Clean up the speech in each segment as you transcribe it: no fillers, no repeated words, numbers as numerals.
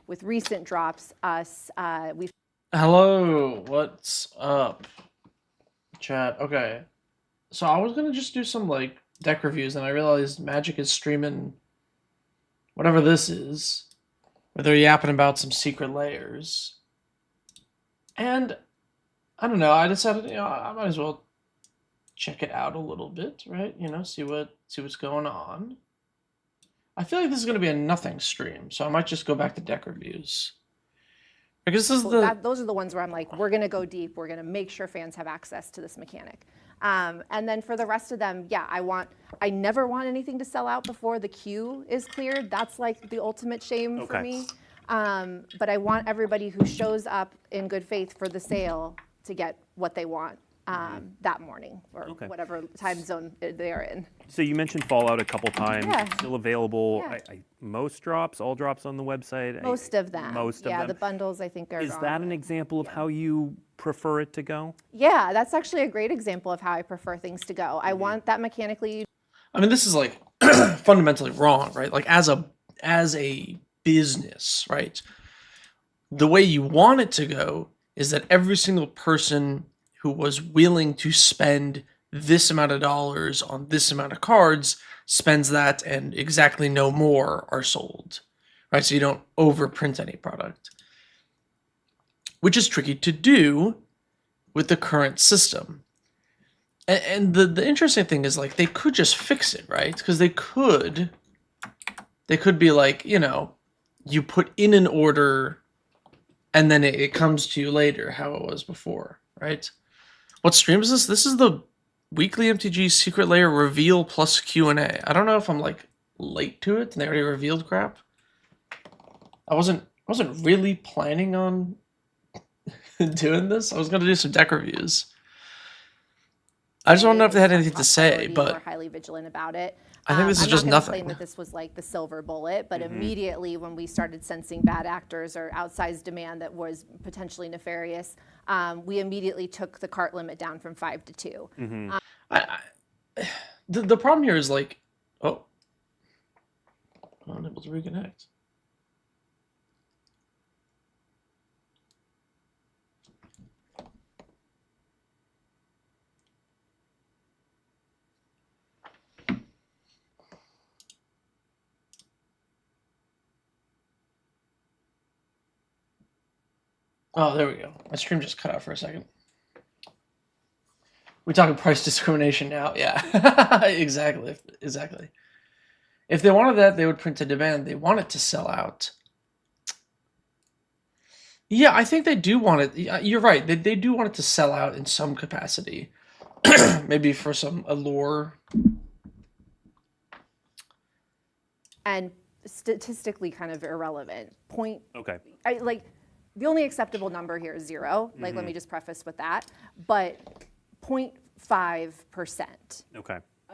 with recent drops, we've... Hello, what's up, chat? Okay, so I was gonna just do some like deck reviews, and I realized Magic is streaming whatever this is, where they're yapping about some secret layers, and I don't know. I decided, I might as well check it out a little bit, right? See what's going on. I feel like this is gonna be a nothing stream, so I might just go back to deck reviews. Because this is those are the ones where I'm like, we're going to go deep. We're going to make sure fans have access to this mechanic. And then for the rest of them, yeah, I never want anything to sell out before the queue is cleared. That's like the ultimate shame for me. But I want everybody who shows up in good faith for the sale to get what they want that morning or whatever time zone they are in. So you mentioned Fallout a couple times. Yeah. Still available. Yeah. Most drops, all drops on the website. Most of them. Most of them. Yeah, the bundles I think are. Is that an example of how you prefer it to go? Yeah, that's actually a great example of how I prefer things to go. I want that mechanically. I mean, this is like fundamentally wrong, right? Like as a business, right? The way you want it to go is that every single person who was willing to spend this amount of dollars on this amount of cards spends that, and exactly no more are sold, right? So you don't overprint any product, which is tricky to do with the current system. And the interesting thing is, like, they could just fix it, right? Because they could be like, you put in an order and then it comes to you later how it was before, right? What stream is this? This is the weekly MTG Secret Layer reveal plus Q&A. I don't know if I'm like late to it and they already revealed crap. I wasn't really planning on doing this. I was gonna do some deck reviews. I just want to know if they had anything to say, but we're highly vigilant about it. I think this is just nothing. I'm not going to claim that this was like the silver bullet, but immediately when we started sensing bad actors or outsized demand that was potentially nefarious, we immediately took the cart limit down from 5 to 2. The problem here is like, I'm unable to reconnect. Oh, there we go. My stream just cut out for a second. We're talking price discrimination now. Yeah, exactly. If they wanted that, they would print a demand. They want it to sell out. Yeah, I think they do want it. You're right. They do want it to sell out in some capacity. Maybe for some allure. And statistically kind of irrelevant. Okay. The only acceptable number here is 0. Like, let me just preface with that. But 0.5%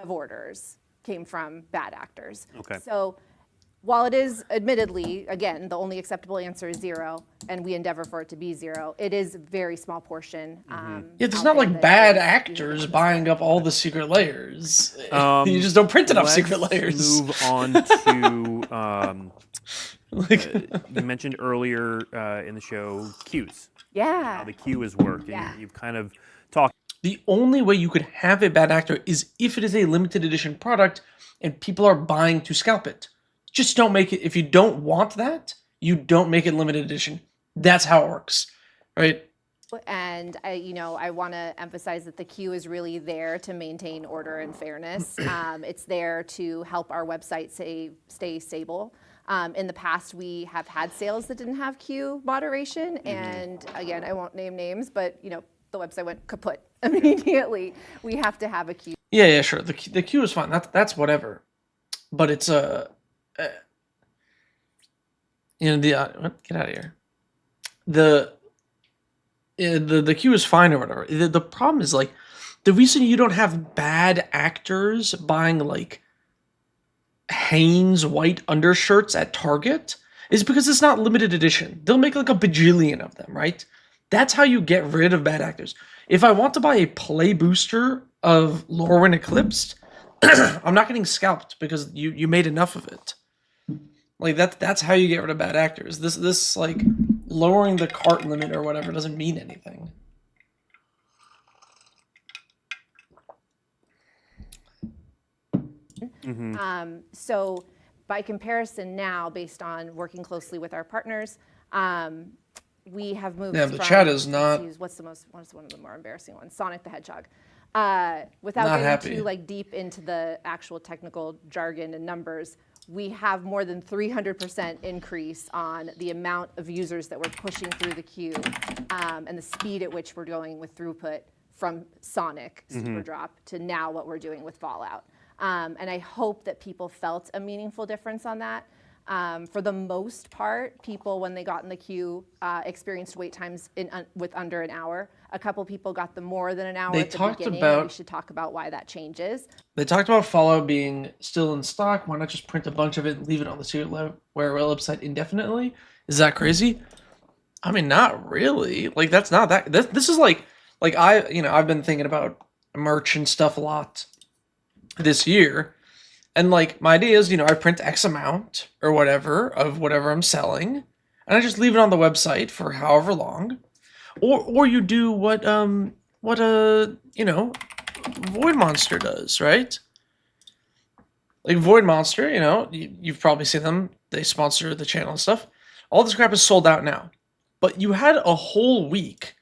of orders came from bad actors. Okay. So while it is admittedly, again, the only acceptable answer is 0, and we endeavor for it to be 0, it is a very small portion. Yeah, there's not like bad actors buying up all the secret layers. You just don't print enough secret layers. Move on to you mentioned earlier in the show queues. Yeah. How the queues work. Yeah. And you've kind of talked. The only way you could have a bad actor is if it is a limited edition product and people are buying to scalp it. Just don't make it. If you don't want that, you don't make it limited edition. That's how it works, right? And I want to emphasize that the queue is really there to maintain order and fairness. It's there to help our website stay stable. In the past, we have had sales that didn't have queue moderation, and again, I won't name names, but the website went kaput immediately. We have to have a queue. Yeah, sure. The queue is fine. That's whatever. But it's what? Get out of here. The queue is fine or whatever. The problem is like the reason you don't have bad actors buying like Hanes white undershirts at Target is because it's not limited edition. They'll make like a bajillion of them, right? That's how you get rid of bad actors. If I want to buy a play booster of Lorwyn Eclipsed, I'm not getting scalped because you made enough of it. Like that's how you get rid of bad actors. This like lowering the cart limit or whatever doesn't mean anything. So by comparison now, based on working closely with our partners, we have moved Yeah, the from, chat is not. what's one of the more embarrassing ones? Sonic the Hedgehog. Without Not getting happy. too like deep into the actual technical jargon and numbers, we have more than 300% increase on the amount of users that we're pushing through the queue, and the speed at which we're going with throughput from Sonic Super Drop to now what we're doing with Fallout. And I hope that people felt a meaningful difference on that. For the most part, people, when they got in the queue, experienced wait times with under an hour. A couple people got them more than an hour They at the talked beginning. about- And we should talk about why that changes. They talked about Fallout being still in stock. Why not just print a bunch of it and leave it on the Secret Lair website indefinitely? Is that crazy? I mean, not really. Like that's not that. This is like I've been thinking about merch and stuff a lot this year. And like my idea is, I print X amount or whatever of whatever I'm selling, and I just leave it on the website for however long. Or you do what Void Monster does, right? Like Void Monster, you've probably seen them. They sponsor the channel and stuff. All this crap is sold out now. But you had a whole week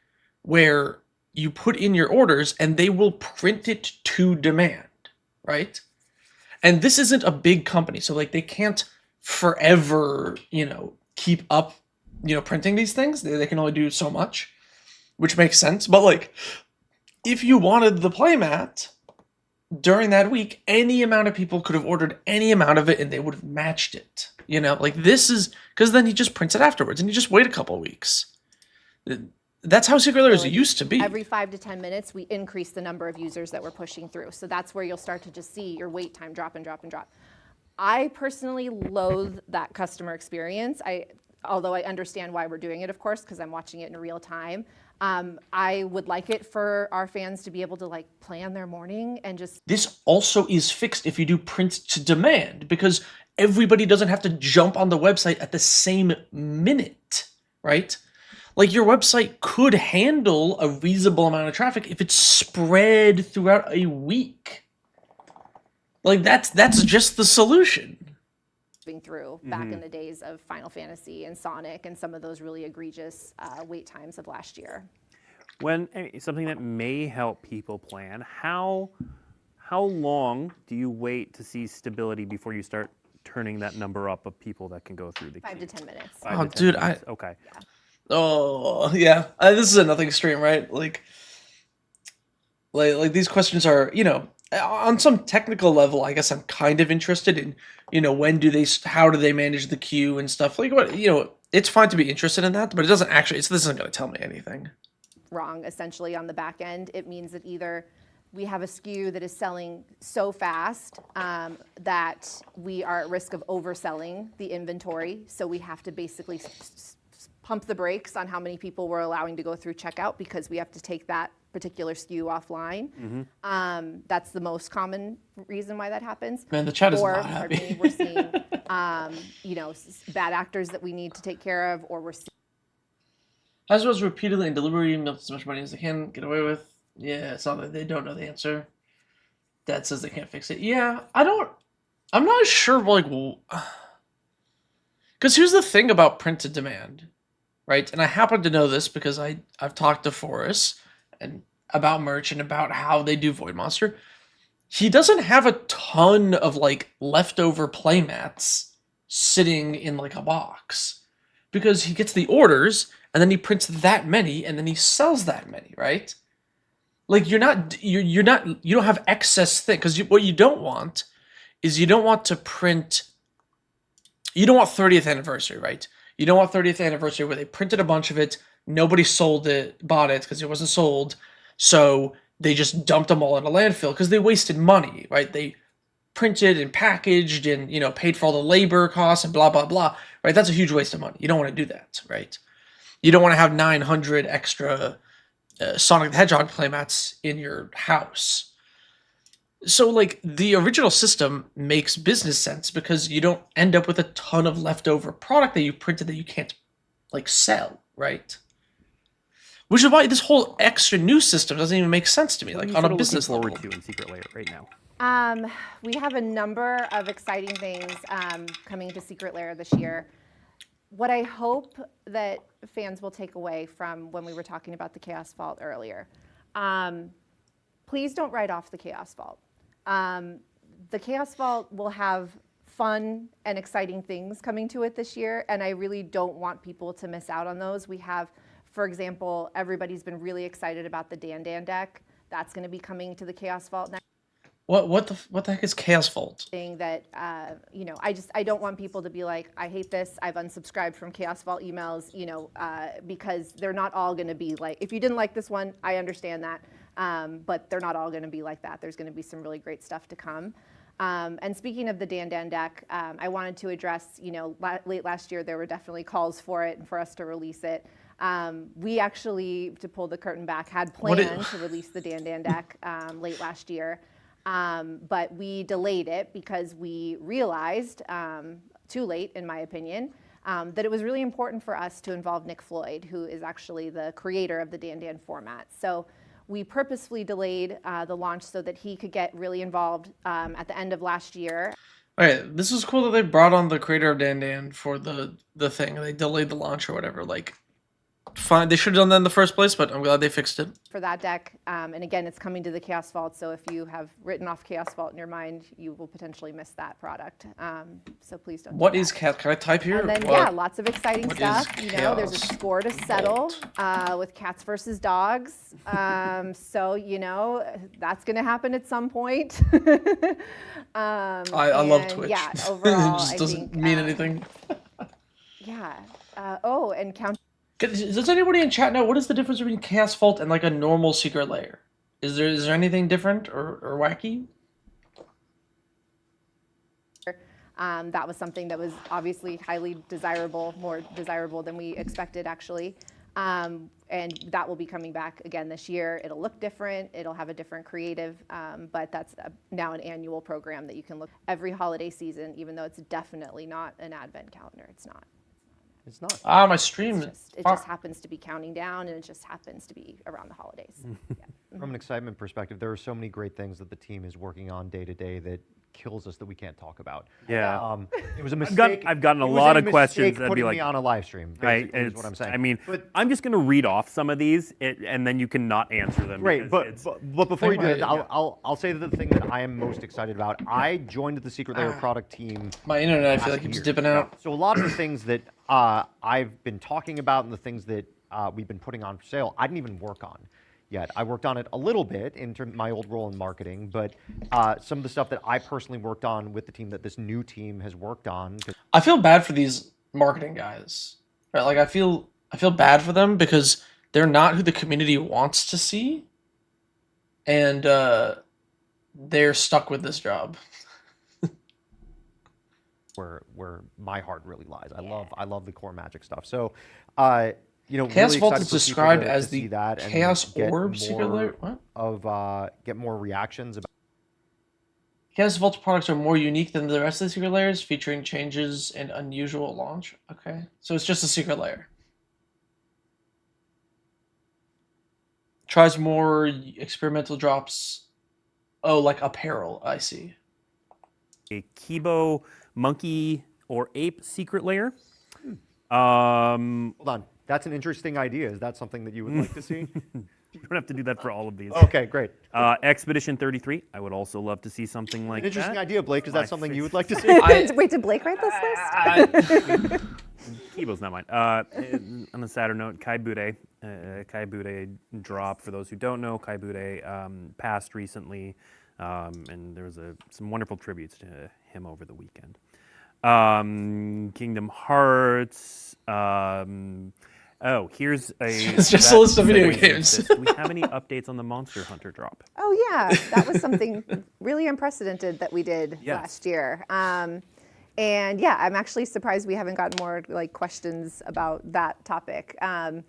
where you put in your orders and they will print it to demand, right? And this isn't a big company, so like they can't forever, keep up, printing these things. They can only do so much, which makes sense. But like, if you wanted the playmat during that week, any amount of people could have ordered any amount of it, and they would have matched it. Like this is because then he just prints it afterwards, and you just wait a couple of weeks. That's how Secret Lairs used to be. Every 5 to 10 minutes, we increase the number of users that we're pushing through. So that's where you'll start to just see your wait time drop and drop and drop. I personally loathe that customer experience. Although I understand why we're doing it, of course, because I'm watching it in real time. I would like it for our fans to be able to like plan their morning and just. This also is fixed if you do print to demand, because everybody doesn't have to jump on the website at the same minute, right? Like your website could handle a reasonable amount of traffic if it's spread throughout a week. Like that's just the solution. Through back in the days of Final Fantasy and Sonic and some of those really egregious wait times of last year. Something that may help people plan, how long do you wait to see stability before you start turning that number up of people that can go through the 5 queue? to 10 minutes. Oh, dude, Okay. Yeah. Oh, yeah. This is another extreme, right? Like these questions are, on some technical level, I guess I'm kind of interested in, how do they manage the queue and stuff. Like, what, it's fine to be interested in that, but this isn't going to tell me anything. Wrong, essentially, on the back end. It means that either we have a SKU that is selling so fast that we are at risk of overselling the inventory. So we have to basically pump the brakes on how many people we're allowing to go through checkout because we have to take that particular SKU offline. That's the most common reason why that happens. Man, the chat is not happy. Pardon me, we're seeing, bad actors that we need to take care of, or we're seeing. As well as repeatedly and deliberately milk as much money as they can get away with. Yeah, it's not that they don't know the answer. Dad says they can't fix it. Yeah, I'm not sure, because here's the thing about print to demand, right? And I happen to know this because I've talked to Forrest and about merch and about how they do Void Monster. He doesn't have a ton of leftover playmats sitting in a box because he gets the orders and then he prints that many and then he sells that many, right? You don't have excess thing, because what you don't want is you don't want 30th anniversary, right? You don't want 30th anniversary where they printed a bunch of it, nobody bought it because it wasn't sold, so they just dumped them all in a landfill because they wasted money, right? They printed and packaged and paid for all the labor costs and blah blah blah, right? That's a huge waste of money. You don't want to do that, right? You don't want to have 900 extra Sonic the Hedgehog playmats in your house. So like the original system makes business sense because you don't end up with a ton of leftover product that you printed that you can't like sell, right? Which is why this whole extra new system doesn't even make sense to me, What are like you on sort a of looking business forward level. to in Secret Lair right now? We have a number of exciting things coming to Secret Lair this year. What I hope that fans will take away from when we were talking about the Chaos Vault earlier, please don't write off the Chaos Vault. The Chaos Vault will have fun and exciting things coming to it this year, and I really don't want people to miss out on those. We have, for example, everybody's been really excited about the Dan deck. That's going to be coming to the Chaos Vault next. What the heck is Chaos Vault? Thing that I don't want people to be like, I hate this, I've unsubscribed from Chaos Vault emails, because they're not all going to be like, if you didn't like this one, I understand that, but they're not all going to be like that. There's going to be some really great stuff to come. And speaking of the Dan deck, I wanted to address, late last year there were definitely calls for it and for us to release it. We actually, to pull the curtain back, had planned to release the Dan deck late last year. But we delayed it because we realized, too late in my opinion, that it was really important for us to involve Nick Floyd, who is actually the creator of the Dan format. So we purposefully delayed the launch so that he could get really involved at the end of last year. Okay, this is cool that they brought on the creator of Dan for the thing. They delayed the launch or whatever. Like, fine, they should have done that in the first place, but I'm glad they fixed it. For that deck, and again, it's coming to the Chaos Vault, so if you have written off Chaos Vault in your mind, you will potentially miss that product. So please don't. What do is that. Cat? Can I type here? And then What? lots of exciting what stuff. is There's a Chaos score to settle with cats versus dogs. So that's going to happen at some point. I love Twitch. Yeah, overall, it just I doesn't think, mean anything. Yeah. And count. Does anybody in chat know what is the difference between Chaos Vault and like a normal secret lair? Is there anything different or wacky? That was something that was obviously highly desirable, more desirable than we expected actually. And that will be coming back again this year. It'll look different, it'll have a different creative, but that's now an annual program that you can look every holiday season, even though it's definitely not an advent calendar. It's not. It's not. Ah, my stream. It just happens to be counting down, and it just happens to be around the holidays. Yeah. From an excitement perspective, there are so many great things that the team is working on day to day that kills us that we can't talk about. Yeah. It was a mistake. I've gotten a it was lot a of questions mistake that'd be putting like, me on a live stream. Right, Basically, is what I'm saying. I mean, but I'm just going to read off some of these, and then you can not answer them. Right, because but before you do that, Yeah. I'll say that the thing that I am most excited about. I joined the Secret Lair product team. My internet, I feel like last keeps year. dipping out. So a lot of the things that I've been talking about and the things that we've been putting on for sale, I didn't even work on yet. I worked on it a little bit in terms of my old role in marketing, but some of the stuff that I personally worked on with the team that this new team has worked on. I feel bad for these marketing guys. Right? Like I feel bad for them because they're not who the community wants to see, and they're stuck with this job. Where my heart really lies. I love the core magic stuff. So, Chaos really Vault excited is for people described to as see the that and Chaos get Orb secret more lair. What? get more reactions about. Chaos Vault products are more unique than the rest of the secret layers, featuring changes and unusual launch. Okay, so it's just a secret layer. Tries more experimental drops. Oh, like apparel. I see. a Kibo monkey or ape secret lair. Hold on, that's an interesting idea. Is that something that you would like to see? You don't have to do that for all of these. Okay, great. Expedition 33. I would also love to see something like An interesting that. idea, Blake. Is My that something you would face. like to see? Wait, did Blake write this list? Kibo's not mine. On a sadder note, Kai Bude drop. For those who don't know, Kai Bude passed recently, and there was some wonderful tributes to him over the weekend. Kingdom Hearts. Here's a. It's just a list of video games. Do we have any updates on the Monster Hunter drop? Oh yeah, that was something really unprecedented that we did Yes. last year. And yeah, I'm actually surprised we haven't gotten more questions about that topic. I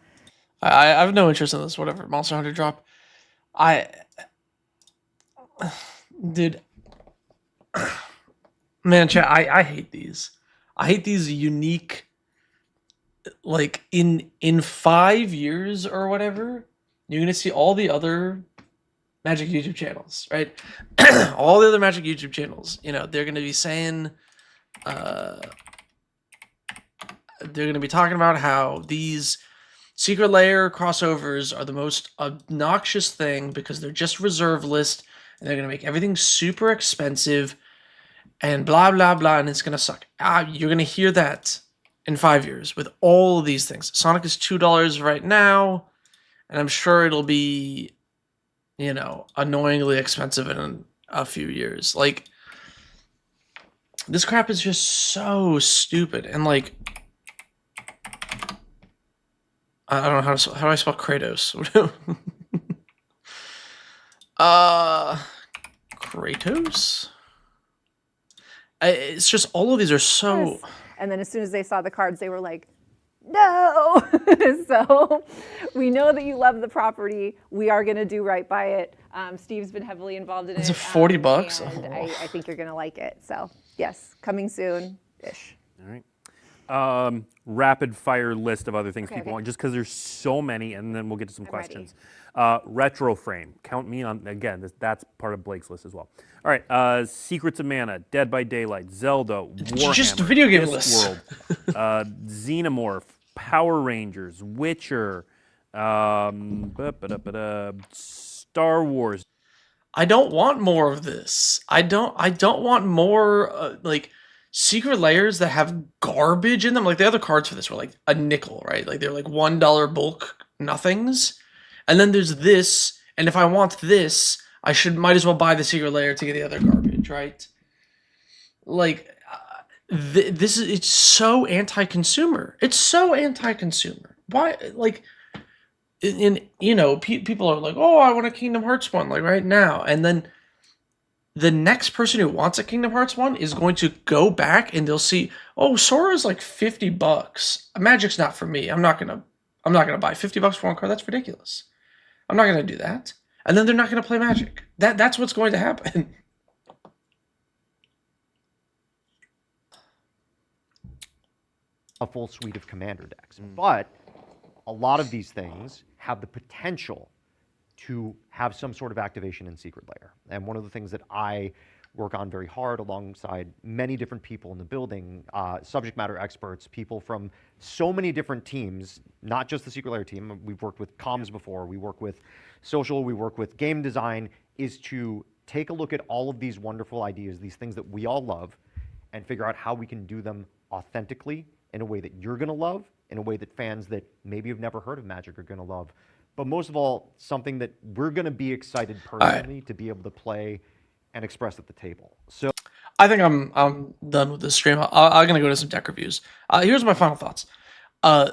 have no interest in this. Whatever Monster Hunter drop. Dude, man, chat, I hate these. I hate these unique, like in 5 years or whatever, you're gonna see all the other Magic YouTube channels, right? All the other Magic YouTube channels, you know, they're gonna be saying, they're gonna be talking about how these Secret Lair crossovers are the most obnoxious thing because they're just reserve list and they're gonna make everything super expensive and blah blah blah, and it's gonna suck. You're gonna hear that in 5 years with all of these things. Sonic is $2 right now, and I'm sure it'll be, you know, annoyingly expensive in a few years. Like, this crap is just so stupid, and like, I don't know how do I spell Kratos? Kratos. It's just all of these are so. Yes. And then as soon as they saw the cards, they were like, no. So we know that you love the property. We are going to do right by it. Steve's been heavily involved in it. It's $40. And I think you're going to like it. So yes, coming soon-ish. All right. Rapid fire list of other things Okay, people okay. want, just because there's so many, and then we'll get to some I'm ready. questions. Retro frame. Count me on, again, that's part of Blake's list as well. All right. Secrets of Mana, Dead by Daylight, Zelda, Warhammer, Just video game lists. Discworld, Xenomorph, Power Rangers, Witcher, Star Wars. I don't want more of this. I don't want more like secret layers that have garbage in them. Like the other cards for this were like a nickel, right? Like they're like $1 bulk nothings. And then there's this, and if I want this, I might as well buy the secret layer to get the other garbage, right? Like it's so anti-consumer. It's so anti-consumer. Why, like, you know, people are like, oh, I want a Kingdom Hearts one, like right now, and then the next person who wants a Kingdom Hearts one is going to go back and they'll see, oh, Sora's like $50. Magic's not for me. I'm not gonna buy $50 for one card. That's ridiculous. I'm not gonna do that. And then they're not gonna play Magic. That's what's going to happen. A full suite of commander decks. But a lot of these things have the potential to have some sort of activation in Secret Lair. And one of the things that I work on very hard alongside many different people in the building, subject matter experts, people from so many different teams, not just the Secret Lair team. We've worked with comms before, we work with social, we work with game design, is to take a look at all of these wonderful ideas, these things that we all love, and figure out how we can do them authentically in a way that you're gonna love, in a way that fans that maybe have never heard of Magic are gonna love. But most of all, something that we're gonna be excited personally to be able to play and express at the table. So I think I'm done with this stream. I'm gonna go to some deck reviews. Here's my final thoughts.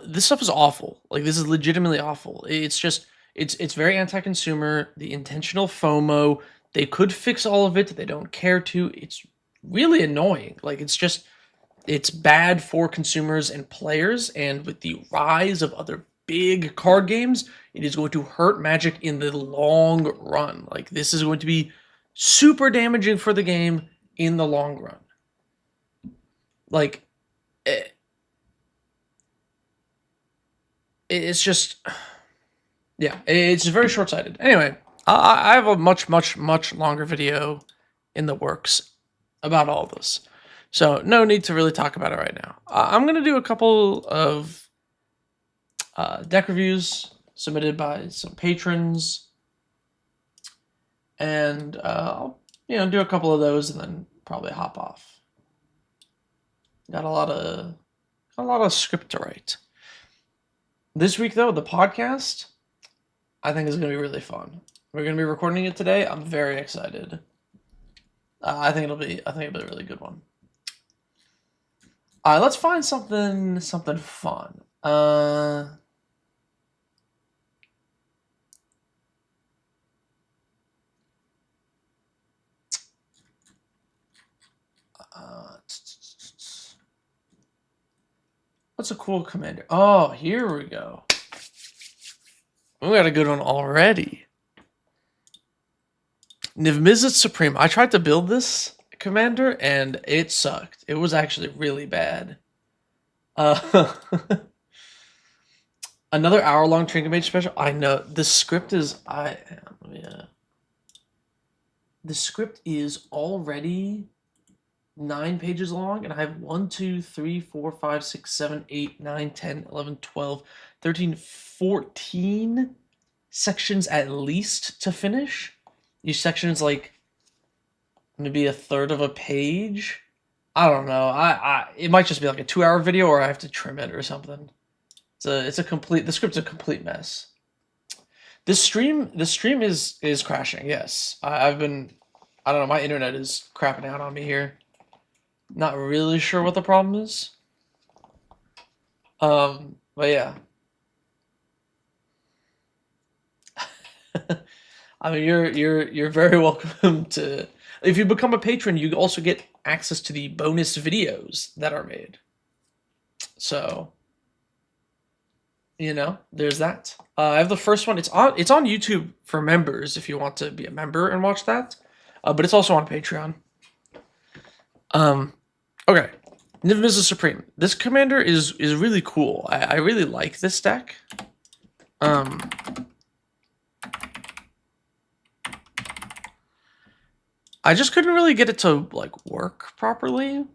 This stuff is awful. Like, this is legitimately awful. It's just it's very anti-consumer. The intentional FOMO. They could fix all of it. They don't care to. It's really annoying. Like, it's bad for consumers and players. And with the rise of other big card games, it is going to hurt Magic in the long run. Like, this is going to be super damaging for the game in the long run. Like, it's just, yeah, it's very short-sighted. Anyway, I have a much longer video in the works about all this, so no need to really talk about it right now. I'm gonna do a couple of deck reviews submitted by some patrons, and I'll do a couple of those and then probably hop off. Got a lot of script to write. This week though, the podcast I think is going to be really fun. We're going to be recording it today. I'm very excited. I think it'll be a really good one. Let's find something fun. What's a cool commander? Oh, here we go. We got a good one already. Niv-Mizzet Supreme. I tried to build this commander, and it sucked. It was actually really bad. Another hour-long Trinket Mage special. I know the script is. The script is already 9 pages long, and I have 1, 2, 3, 4, 5, 6, 7, 8, 9, 10, 11, 12, 13, 14 sections at least to finish. Each section is like maybe a third of a page. I don't know. It might just be like a 2-hour video, or I have to trim it or something. The script's a complete mess. The stream is crashing. Yes, I don't know. My internet is crapping out on me here. Not really sure what the problem is. But yeah. I mean, you're very welcome to. If you become a patron, you also get access to the bonus videos that are made. So, there's that. I have the first one. It's on YouTube for members if you want to be a member and watch that. But it's also on Patreon. Okay. Niv-Mizzet Supreme. This commander is really cool. I really like this deck. I just couldn't really get it to work properly.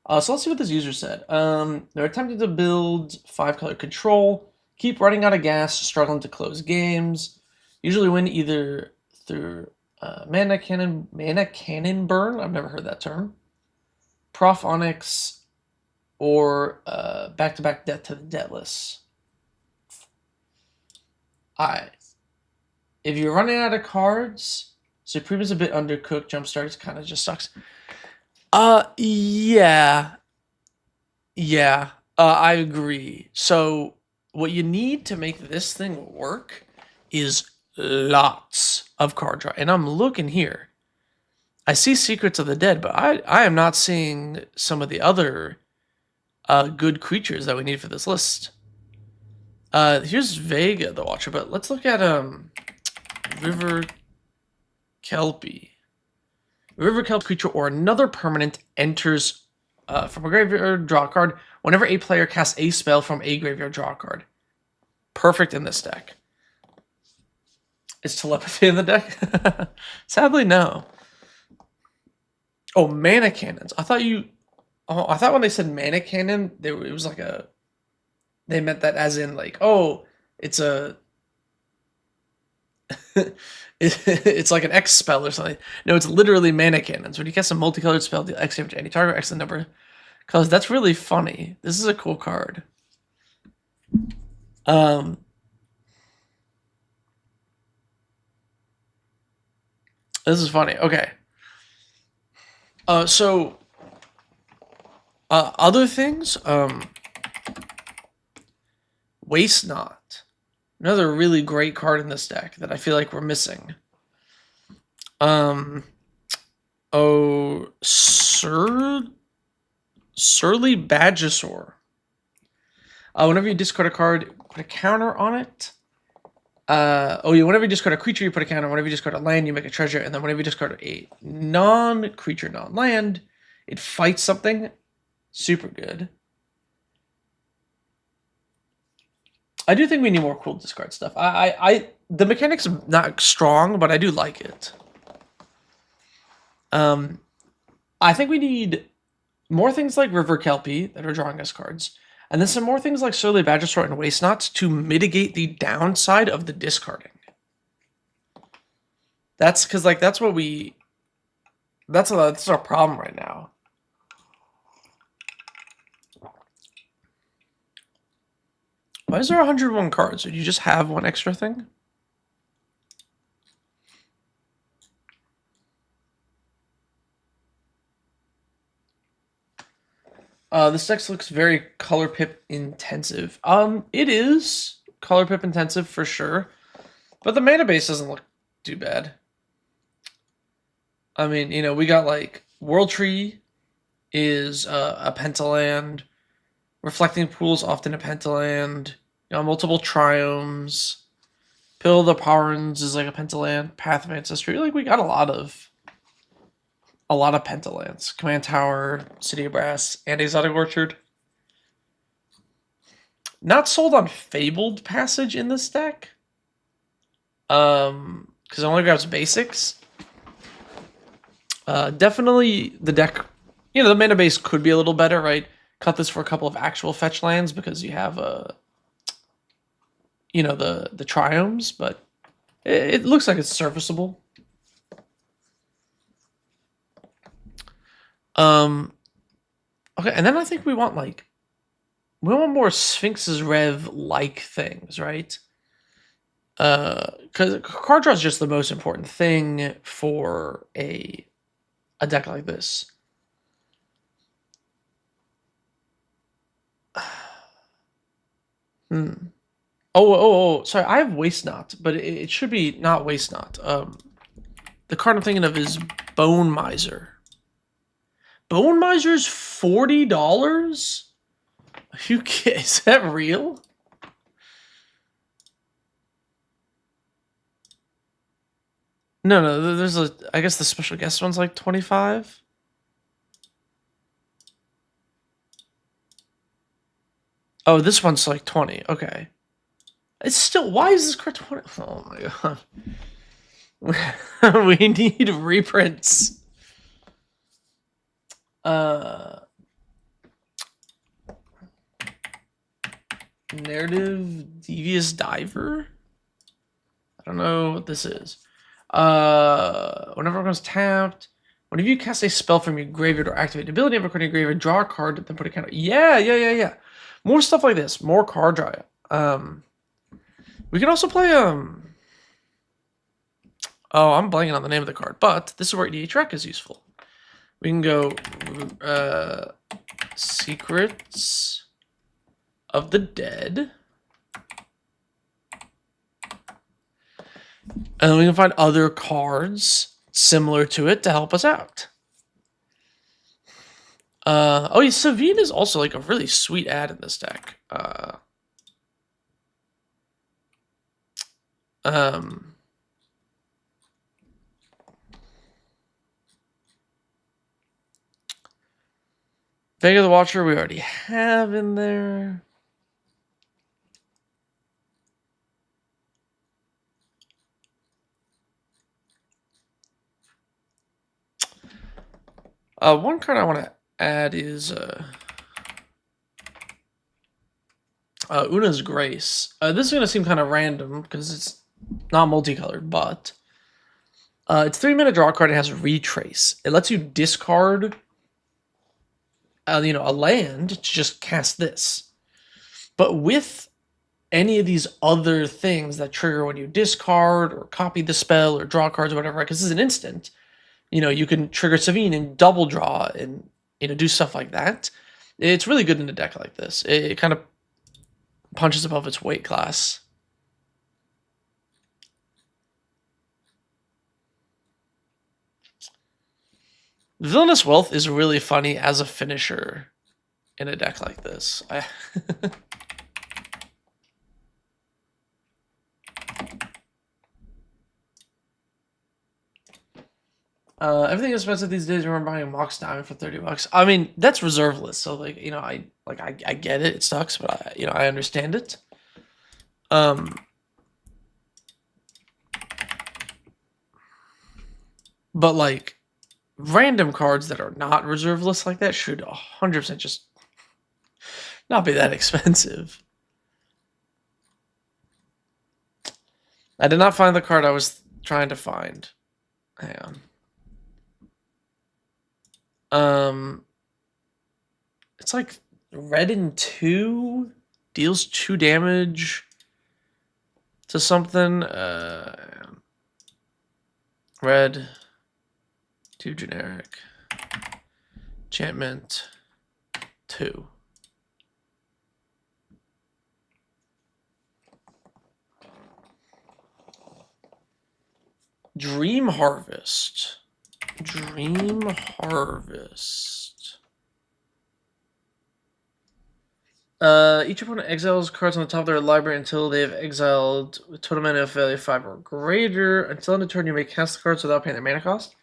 So let's see what this user said. They're attempting to build 5-color control, keep running out of gas, struggling to close games, usually win either through mana cannon burn, I've never heard that term, Prof Onyx, or back-to-back death to the Deathless. If you're running out of cards, Supreme is a bit undercooked, Jumpstart kind of just sucks. Yeah. I agree. So what you need to make this thing work is lots of card draw. And I'm looking here. I see Secrets of the Dead, but I am not seeing some of the other good creatures that we need for this list. Here's Vega the Watcher, but let's look at River Kelpie. River Kelp creature or another permanent enters from a graveyard, draw a card. Whenever a player casts a spell from a graveyard, draw a card. Perfect in this deck. Is telepathy in the deck? Sadly, no. Oh, mana cannons. I thought when they said mana cannon, it was like a. They meant that as in it's a. It's like an X spell or something. No, it's literally mana cannons. When you cast a multicolored spell, deal X damage to any target, X the number. Because that's really funny. This is a cool card. This is funny. Okay. Other things. Waste Not. Another really great card in this deck that I feel like we're missing. Surly Badgesaur. Whenever you discard a card, put a counter on it. Whenever you discard a creature, you put a counter. Whenever you discard a land, you make a treasure. And then whenever you discard a non-creature, non-land, it fights something. Super good. I do think we need more cool discard stuff. The mechanic's not strong, but I do like it. I think we need more things like River Kelpie that are drawing us cards. And then some more things like Surly Badgesaur and Waste Knots to mitigate the downside of the discarding. That's because that's our problem right now. Why is there 101 cards? Did you just have one extra thing? This deck looks very color pip intensive. It is color pip intensive for sure, but the mana base doesn't look too bad. I mean, we got World Tree is a Pentaland. Reflecting Pool's often a Pentaland. You know, multiple triomes. Pill of the Powerns is like a Pentaland. Path of Ancestry. Like, we got a lot of Pentalands. Command Tower, City of Brass, and Exotic Orchard. Not sold on Fabled Passage in this deck. Because it only grabs basics. Definitely the deck, you know, the mana base could be a little better, right? Cut this for a couple of actual fetch lands because you have you know, the triomes, but it looks like it's serviceable. Okay, and then I think we want more Sphinx's Rev like things, right? Because card draw is just the most important thing for a deck like this. Oh, sorry, I have Waste Not, but it should be not Waste Not. The card I'm thinking of is Bone Miser. Bone Miser's $40? You kidding? Is that real? No, there's I guess the special guest one's like 25. Oh, this one's like 20. Okay. It's still, why is this card 20? Oh my god. We need reprints. Narrative Devious Diver? I don't know what this is. Whenever it becomes tapped, whenever you cast a spell from your graveyard or activate an ability of a card in your graveyard, draw a card, then put a counter. Yeah. More stuff like this. More card draw. We can also play, oh, I'm blanking on the name of the card, but this is where EDH Rec is useful. We can go, Secrets of the Dead. And we can find other cards similar to it to help us out. Oh yeah, Savine is also like a really sweet ad in this deck. Vega the Watcher we already have in there. One card I want to add is Una's Grace. This is going to seem kind of random because it's not multicolored, but it's 3-mana draw card. It has Retrace. It lets you discard you know, a land to just cast this. But with any of these other things that trigger when you discard or copy the spell or draw cards or whatever, because this is an instant, you know, you can trigger Savine and double draw and, you know, do stuff like that. It's really good in a deck like this. It kind of punches above its weight class. Villainous Wealth is really funny as a finisher in a deck like this. Everything is expensive these days. I remember buying a Mox Diamond for $30. I mean, that's reserveless, so like, you know, I get it. It sucks, but you know, I understand it. But like random cards that are not reserveless like that should 100% just not be that expensive. I did not find the card I was trying to find. Hang on. It's like red and 2 deals 2 damage to something. Red, 2 generic, enchantment, 2. Dream Harvest. Dream Harvest. Each opponent exiles cards on the top of their library until they have exiled a total mana of value 5 or greater. Until end of turn, you may cast the cards without paying their mana cost.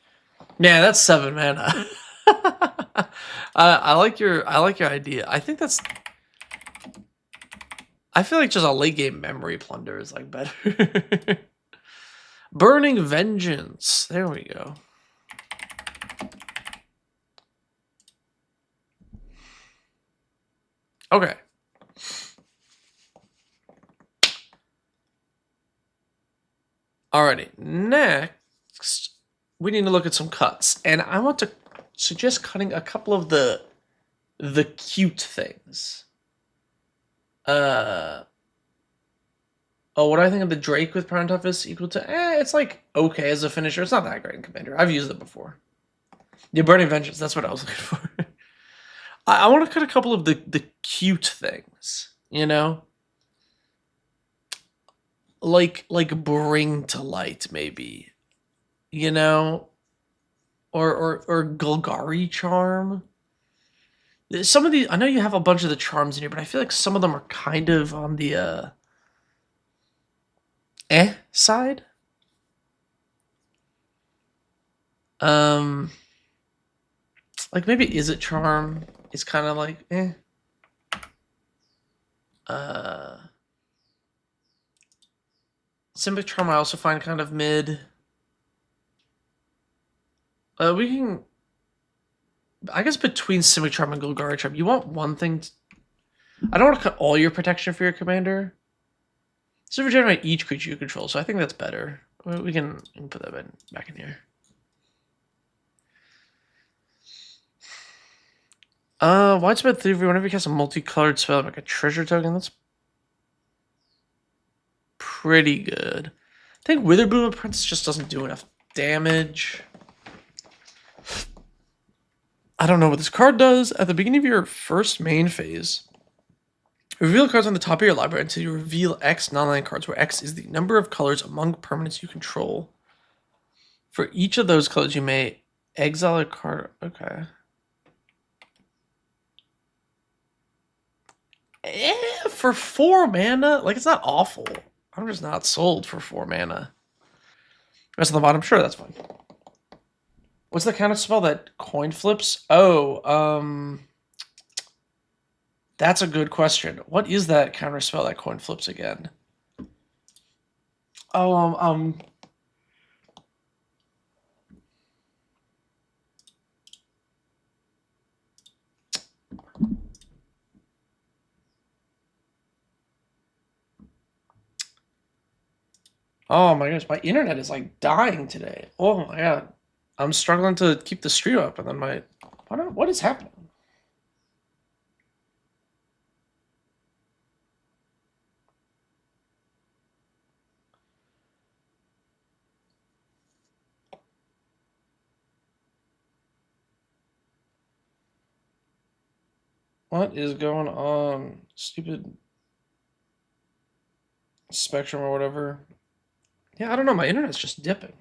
Yeah, that's 7 mana. I like your idea. I think that's. I feel like just a late game memory plunder is like better. Burning Vengeance. There we go. Okay. Alrighty. Next, we need to look at some cuts, and I want to suggest cutting a couple of the cute things. Oh, what do I think of the Drake with Prime Toughness equal to? It's like okay as a finisher. It's not that great in Commander. I've used it before. Yeah, Burning Vengeance. That's what I was looking for. I want to cut a couple of the cute things. You know, like Bring to Light maybe. You know, or Golgari Charm. Some of these, I know you have a bunch of the charms in here, but I feel like some of them are kind of on the side. Like maybe Is It Charm is kind of like Simic Charm I also find kind of mid. We can, I guess between Simic Charm and Golgari Charm, you want one thing. I don't want to cut all your protection for your commander. So regenerate each creature you control, so I think that's better. We can put that back in here. Widespread Thievery, whenever you cast a multicolored spell, like a treasure token, that's pretty good. I think Witherbloom Apprentice just doesn't do enough damage. I don't know what this card does. At the beginning of your first main phase, reveal cards on the top of your library until you reveal X non-land cards, where X is the number of colors among permanents you control. For each of those colors, you may exile a card. Okay. For 4 mana? Like, it's not awful. I'm just not sold for 4 mana. Rest of the bottom, sure, that's fine. What's the counter spell that coin flips? Oh, that's a good question. What is that counter spell that coin flips again? Oh, oh my goodness, my internet is like dying today. Oh my god. I'm struggling to keep the stream up, and then what is happening? What is going on? Stupid Spectrum or whatever. Yeah, I don't know. My internet's just dipping.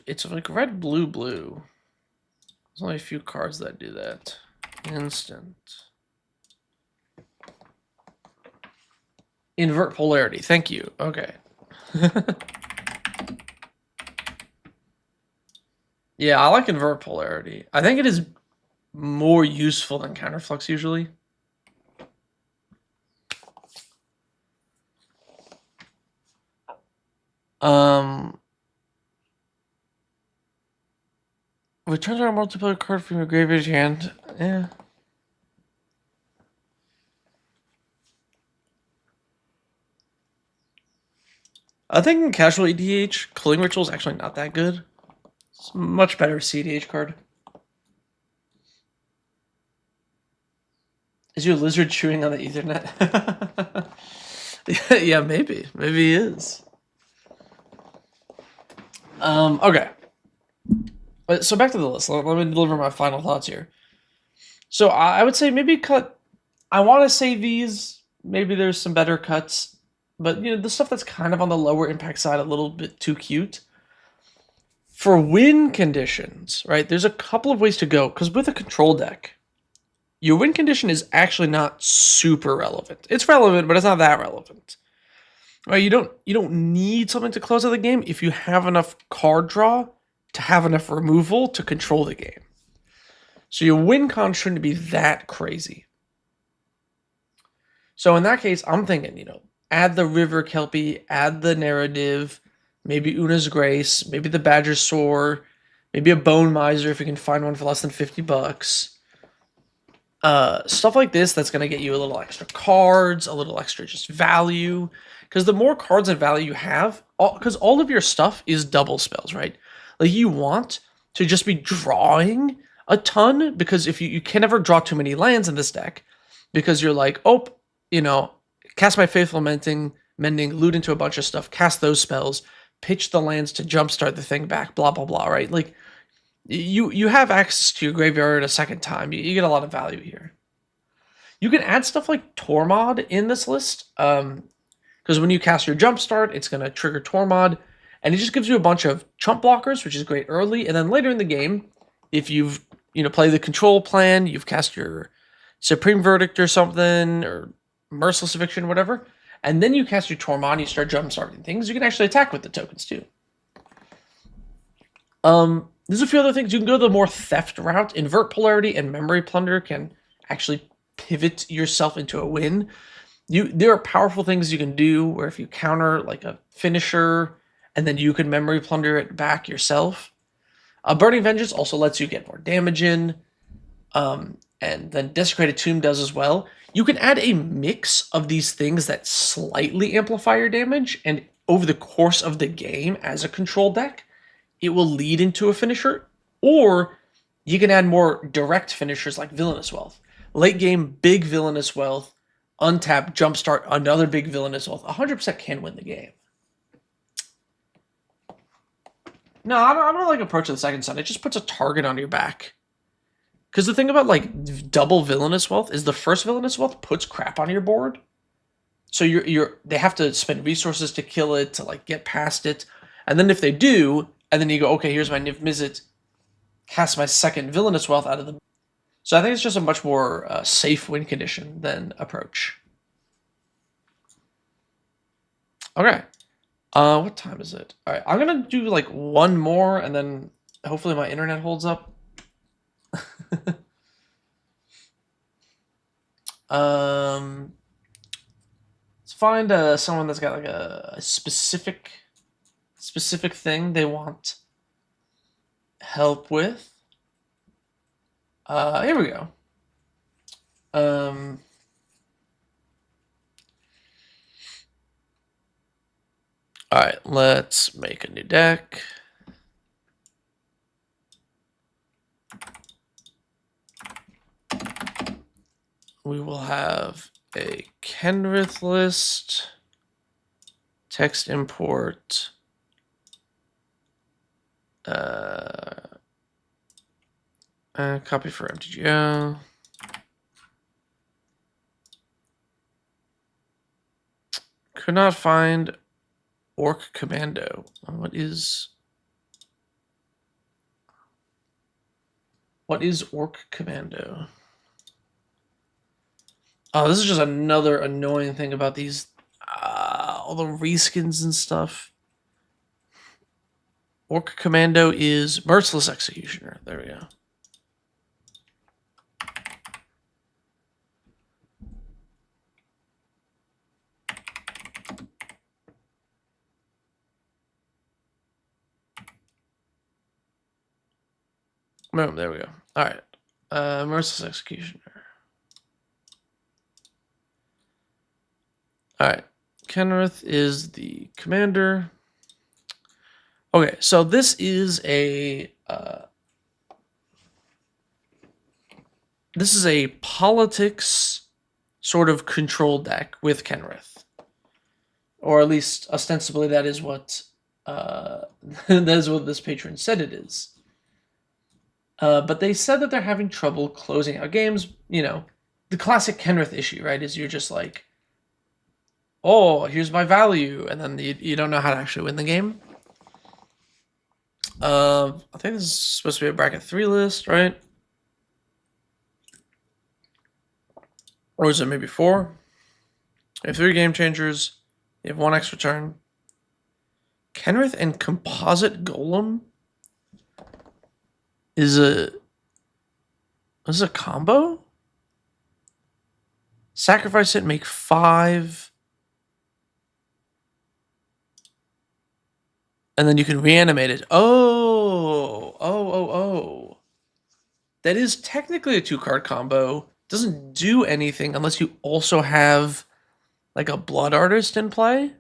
It's like red, blue, blue. There's only a few cards that do that. Instant. Invert polarity. Thank you. Okay. Yeah, I like invert polarity. I think it is more useful than counterflux usually. Returns our multiplayer card from your graveyard hand. Yeah. I think in casual EDH, Killing Ritual is actually not that good. It's much better CDH card. Is your lizard chewing on the Ethernet? Yeah, maybe. Maybe he is. Okay. So back to the list. Let me deliver my final thoughts here. So I would say maybe cut. I want to say these. Maybe there's some better cuts, but you know the stuff that's kind of on the lower impact side, a little bit too cute. For win conditions, right, there's a couple of ways to go, because with a control deck, your win condition is actually not super relevant. It's relevant, but it's not that relevant. Right? You don't need something to close out the game if you have enough card draw to have enough removal to control the game. So your win con shouldn't be that crazy. So in that case, I'm thinking, add the River Kelpie, add the Narrative, maybe Una's Grace, maybe the Badger Soar, maybe a Bone Miser if you can find one for less than $50. Stuff like this that's going to get you a little extra cards, a little extra just value. Because the more cards and value you have, because all of your stuff is double spells, right? Like you want to just be drawing a ton, because if you can never draw too many lands in this deck, because you're like, cast my Faithful Mending, loot into a bunch of stuff, cast those spells, pitch the lands to jumpstart the thing back, blah, blah, blah, right? Like, you have access to your graveyard a second time. You get a lot of value here. You can add stuff like Tormod in this list, because when you cast your Jumpstart, it's going to trigger Tormod, and it just gives you a bunch of chump blockers, which is great early, and then later in the game, if you've play the control plan, you've cast your Supreme Verdict or something, or Merciless Eviction, whatever, and then you cast your Tormod and you start jumpstarting things, you can actually attack with the tokens too. There's a few other things. You can go the more theft route. Invert Polarity and Memory Plunder can actually pivot yourself into a win. There are powerful things you can do where if you counter like a finisher, and then you can Memory Plunder it back yourself. Burning Vengeance also lets you get more damage in, and then Desecrated Tomb does as well. You can add a mix of these things that slightly amplify your damage, and over the course of the game as a control deck, it will lead into a finisher, or you can add more direct finishers like Villainous Wealth. Late game, big Villainous Wealth, untap, jumpstart, another big Villainous Wealth. 100% can win the game. No, I don't like Approach of the Second Sun. It just puts a target on your back. Because the thing about like double Villainous Wealth is the first Villainous Wealth puts crap on your board. So they have to spend resources to kill it, to like get past it. And then if they do, and then you go, okay, here's my Niv Mizzet, cast my second Villainous Wealth out of the... So I think it's just a much more safe win condition than Approach. Okay. What time is it? All right, I'm going to do like one more, and then hopefully my internet holds up. Let's find someone that's got like a specific thing they want help with. Here we go. All right, let's make a new deck. We will have a Kenrith list, text import, copy for MTGO. Could not find Orc Commando. What is Orc Commando? Oh, this is just another annoying thing about these, all the reskins and stuff. Orc Commando is Merciless Executioner. There we go. Boom, there we go. All right. Merciless Executioner. All right. Kenrith is the commander. Okay, so this is a politics sort of control deck with Kenrith, or at least ostensibly that is what this patron said it is. But they said that they're having trouble closing out games. You know, the classic Kenrith issue, right? Is you're just like, oh, here's my value, and then you don't know how to actually win the game. I think this is supposed to be a bracket 3 list, right? Or is it maybe 4? You have 3 game changers. You have 1 extra turn. Kenrith and Composite Golem is a combo? Sacrifice it, make 5. And then you can reanimate it. Oh. That is technically a 2-card combo. Doesn't do anything unless you also have like a Blood Artist in play.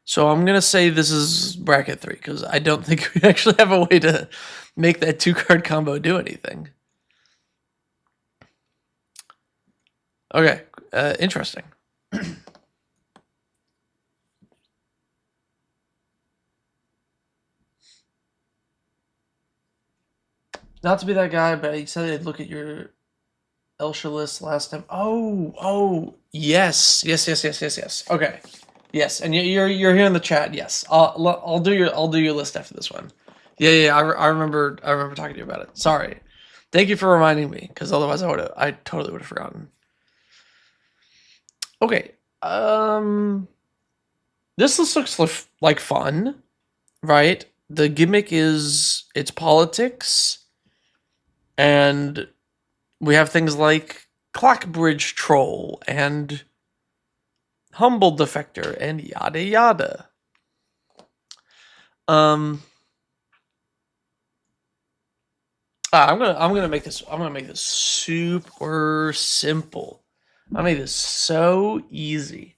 So I'm going to say this is bracket 3 because I don't think we actually have a way to make that 2-card combo do anything. Okay, interesting. Not to be that guy, but he said I'd look at your Alesha list last time. Oh, yes. Okay, yes, and you're here in the chat. Yes, I'll do your list after this one. Yeah. I remember talking to you about it. Sorry, thank you for reminding me, because otherwise I totally would have forgotten. Okay, this list looks like fun, right? The gimmick is it's politics. And we have things like Clockbridge Troll and Humble Defector and yada yada. I'm gonna make this super simple. I made this so easy.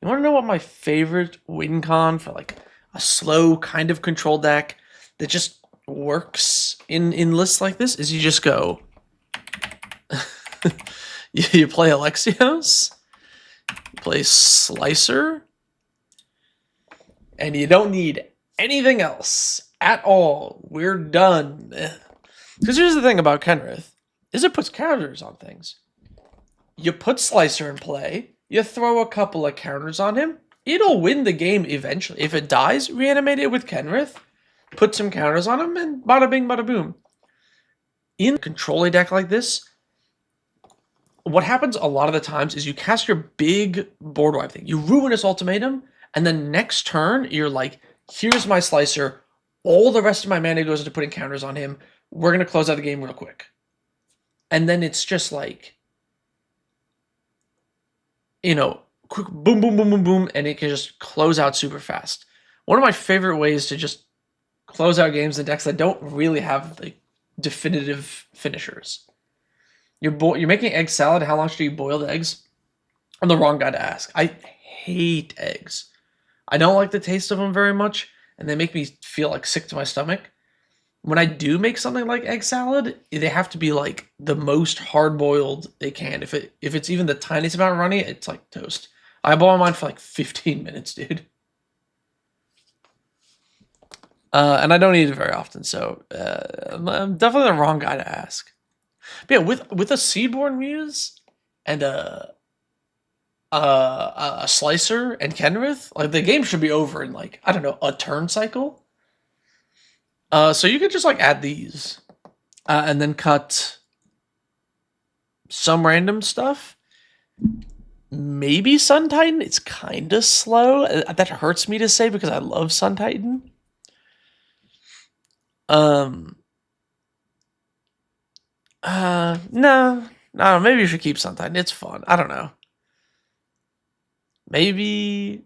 You want to know what my favorite win con for like a slow kind of control deck that just works in lists like this is? You just go you play Alexios, you play Slicer, and you don't need anything else at all. We're done. Because here's the thing about Kenrith is it puts counters on things. You put Slicer in play, you throw a couple of counters on him, it'll win the game eventually. If it dies, reanimate it with Kenrith, put some counters on him, and bada bing, bada boom. In a control deck like this, what happens a lot of the times is you cast your big board wipe thing. You Ruinous Ultimatum, and then next turn, you're like, here's my Slicer. All the rest of my mana goes into putting counters on him. We're going to close out the game real quick. And then it's just like, quick boom, boom, boom, boom, boom, and it can just close out super fast. One of my favorite ways to just close out games in decks that don't really have like definitive finishers. You're making egg salad. How long should you boil the eggs? I'm the wrong guy to ask. I hate eggs. I don't like the taste of them very much, and they make me feel like sick to my stomach. When I do make something like egg salad, they have to be like the most hard-boiled they can. If it's even the tiniest amount runny, it's like toast. I boil mine for like 15 minutes, dude. And I don't eat it very often, so I'm definitely the wrong guy to ask. But yeah, with a Seedborn Muse and a Slicer and Kenrith, like the game should be over in like, I don't know, a turn cycle. So you could just like add these and then cut some random stuff. Maybe Sun Titan. It's kind of slow. That hurts me to say because I love Sun Titan. No, maybe you should keep Sun Titan. It's fun. I don't know. Maybe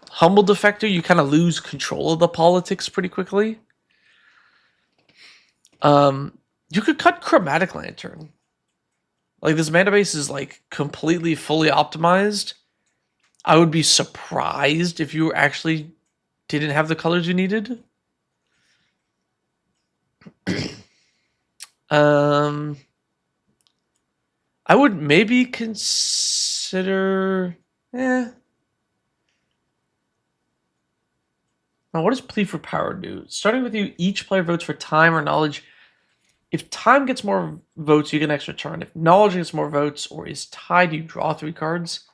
Humble Defector, you kind of lose control of the politics pretty quickly. You could cut Chromatic Lantern. Like, this mana base is like completely fully optimized. I would be surprised if you actually didn't have the colors you needed. I would maybe consider... Now, what does Plea for Power do? Starting with you, each player votes for time or knowledge. If time gets more votes, you get an extra turn. If knowledge gets more votes or is tied, you draw 3 cards.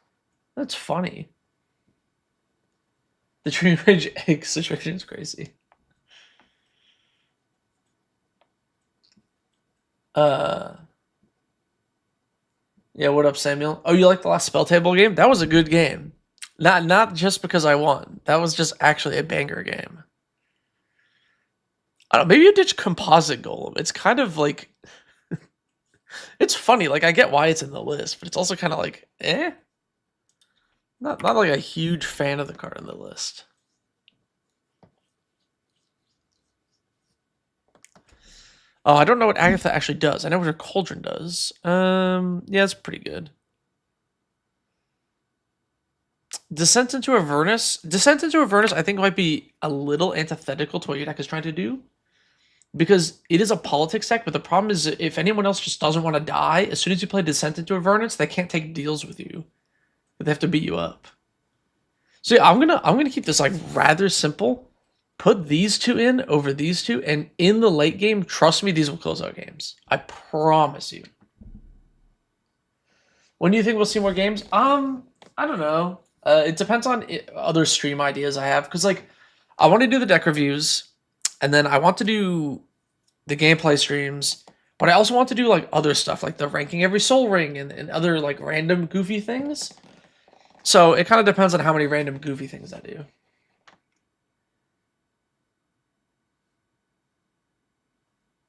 That's funny. The tree range egg situation is crazy. Yeah, what up, Samuel? Oh, you like the last spell table game? That was a good game. Not just because I won. That was just actually a banger game. I don't know, maybe you ditch composite golem. It's kind of like it's funny. Like I get why it's in the list, but it's also kind of like not like a huge fan of the card in the list. Oh, I don't know what Agatha actually does. I know what her cauldron does. Yeah, it's pretty good. Descent into Avernus. Descent into Avernus, I think, might be a little antithetical to what your deck is trying to do. Because it is a politics deck, but the problem is if anyone else just doesn't want to die, as soon as you play Descent into Avernus, they can't take deals with you. They have to beat you up. So yeah, I'm gonna keep this like rather simple. Put these two in over these two, and in the late game, trust me, these will close out games. I promise you. When do you think we'll see more games? I don't know. It depends on other stream ideas I have, because like I want to do the deck reviews, and then I want to do the gameplay streams, but I also want to do like other stuff, like the ranking every soul ring and other like random goofy things. So it kind of depends on how many random goofy things I do.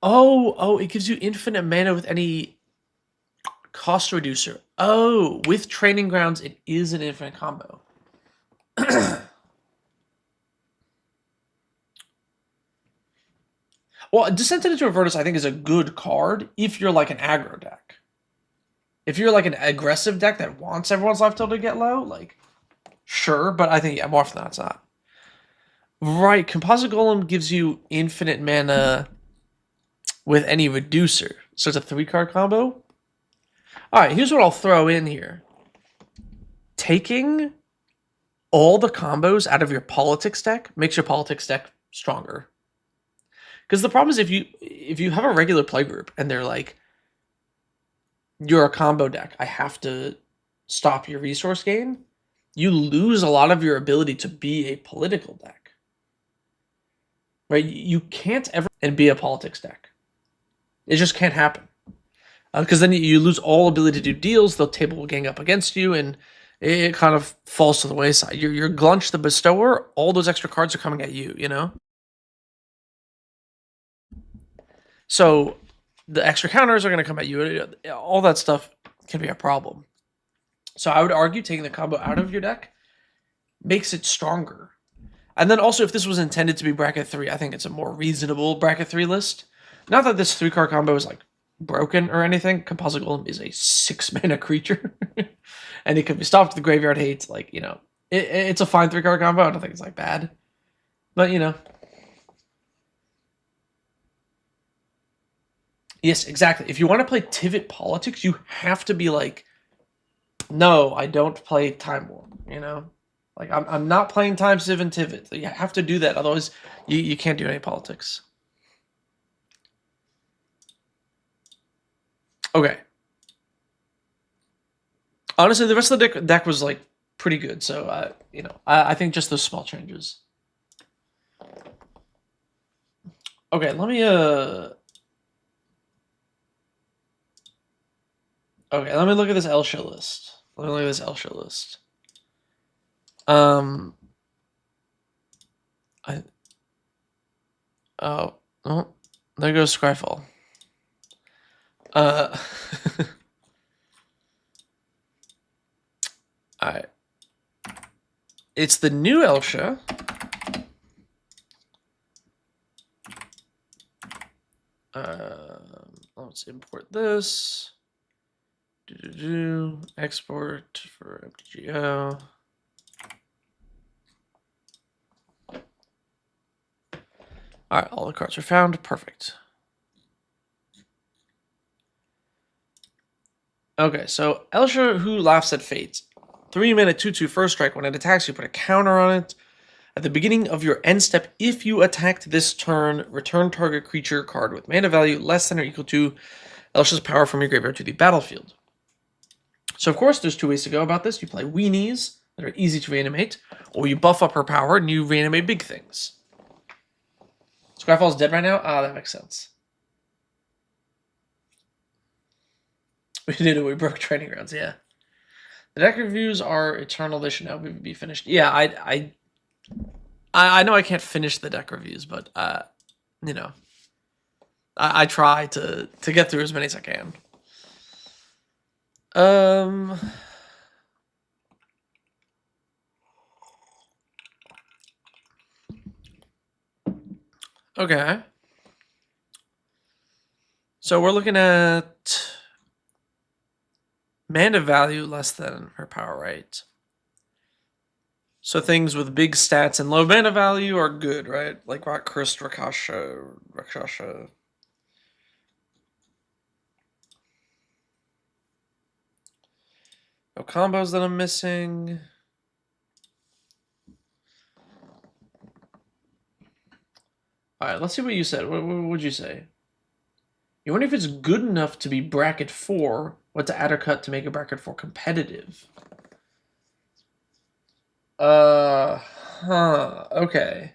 Oh, it gives you infinite mana with any cost reducer. Oh, with Training Grounds, it is an infinite combo. Well, Descent into Avernus, I think, is a good card if you're like an aggro deck. If you're like an aggressive deck that wants everyone's life total to get low, like, sure, but I think, yeah, more often than not, it's not. Right, Composite Golem gives you infinite mana with any reducer. So it's a 3-card combo. Alright, here's what I'll throw in here. Taking all the combos out of your politics deck makes your politics deck stronger. Because the problem is if you have a regular play group and they're like, you're a combo deck, I have to stop your resource gain, you lose a lot of your ability to be a political deck. Right? You can't ever and be a politics deck. It just can't happen. Because then you lose all ability to do deals, the table will gang up against you, and it kind of falls to the wayside. You're Glunch the Bestower, all those extra cards are coming at you, you know? So the extra counters are going to come at you. All that stuff can be a problem. So I would argue taking the combo out of your deck makes it stronger. And then also, if this was intended to be bracket 3, I think it's a more reasonable bracket 3 list. Not that this 3-card combo is like broken or anything. Composite Golem is a 6-mana creature. And it could be stopped with the Graveyard Hate. Like, you know, it's a fine 3-card combo. I don't think it's like bad. But, you know. Yes, exactly. If you want to play Tivit Politics, you have to be like, no, I don't play Time War, you know? Like, I'm not playing Time Civ and Tivit. You have to do that. Otherwise, you can't do any politics. Okay. Honestly, the rest of the deck was, like, pretty good. So, you know, I think just those small changes. Okay, let me, Okay, let me look at this Alesha list. Oh, there goes Scryfall. Alright. It's the new Alesha. Let's import this. Export for MTGO. Alright, all the cards are found. Perfect. Okay, so Alesha Who Laughs at Fate. 3-mana 2/2 first strike. When it attacks, you put a counter on it. At the beginning of your end step, if you attacked this turn, return target creature card with mana value less than or equal to Alesha's power from your graveyard to the battlefield. So, of course, there's 2 ways to go about this. You play Weenies, that are easy to reanimate, or you buff up her power and you reanimate big things. Skyfall's dead right now? Ah, that makes sense. We did it, we broke training grounds, yeah. The deck reviews are eternal, they should now be finished. Yeah, I know I can't finish the deck reviews, but you know, I try to get through as many as I can. Okay. So we're looking at mana value less than her power, right? So things with big stats and low mana value are good, right? Like Rock Cursed Rakshasha. No combos that I'm missing. Alright, let's see what you said. What would you say? You wonder if it's good enough to be bracket 4, what to add or cut to make a bracket 4 competitive. Okay.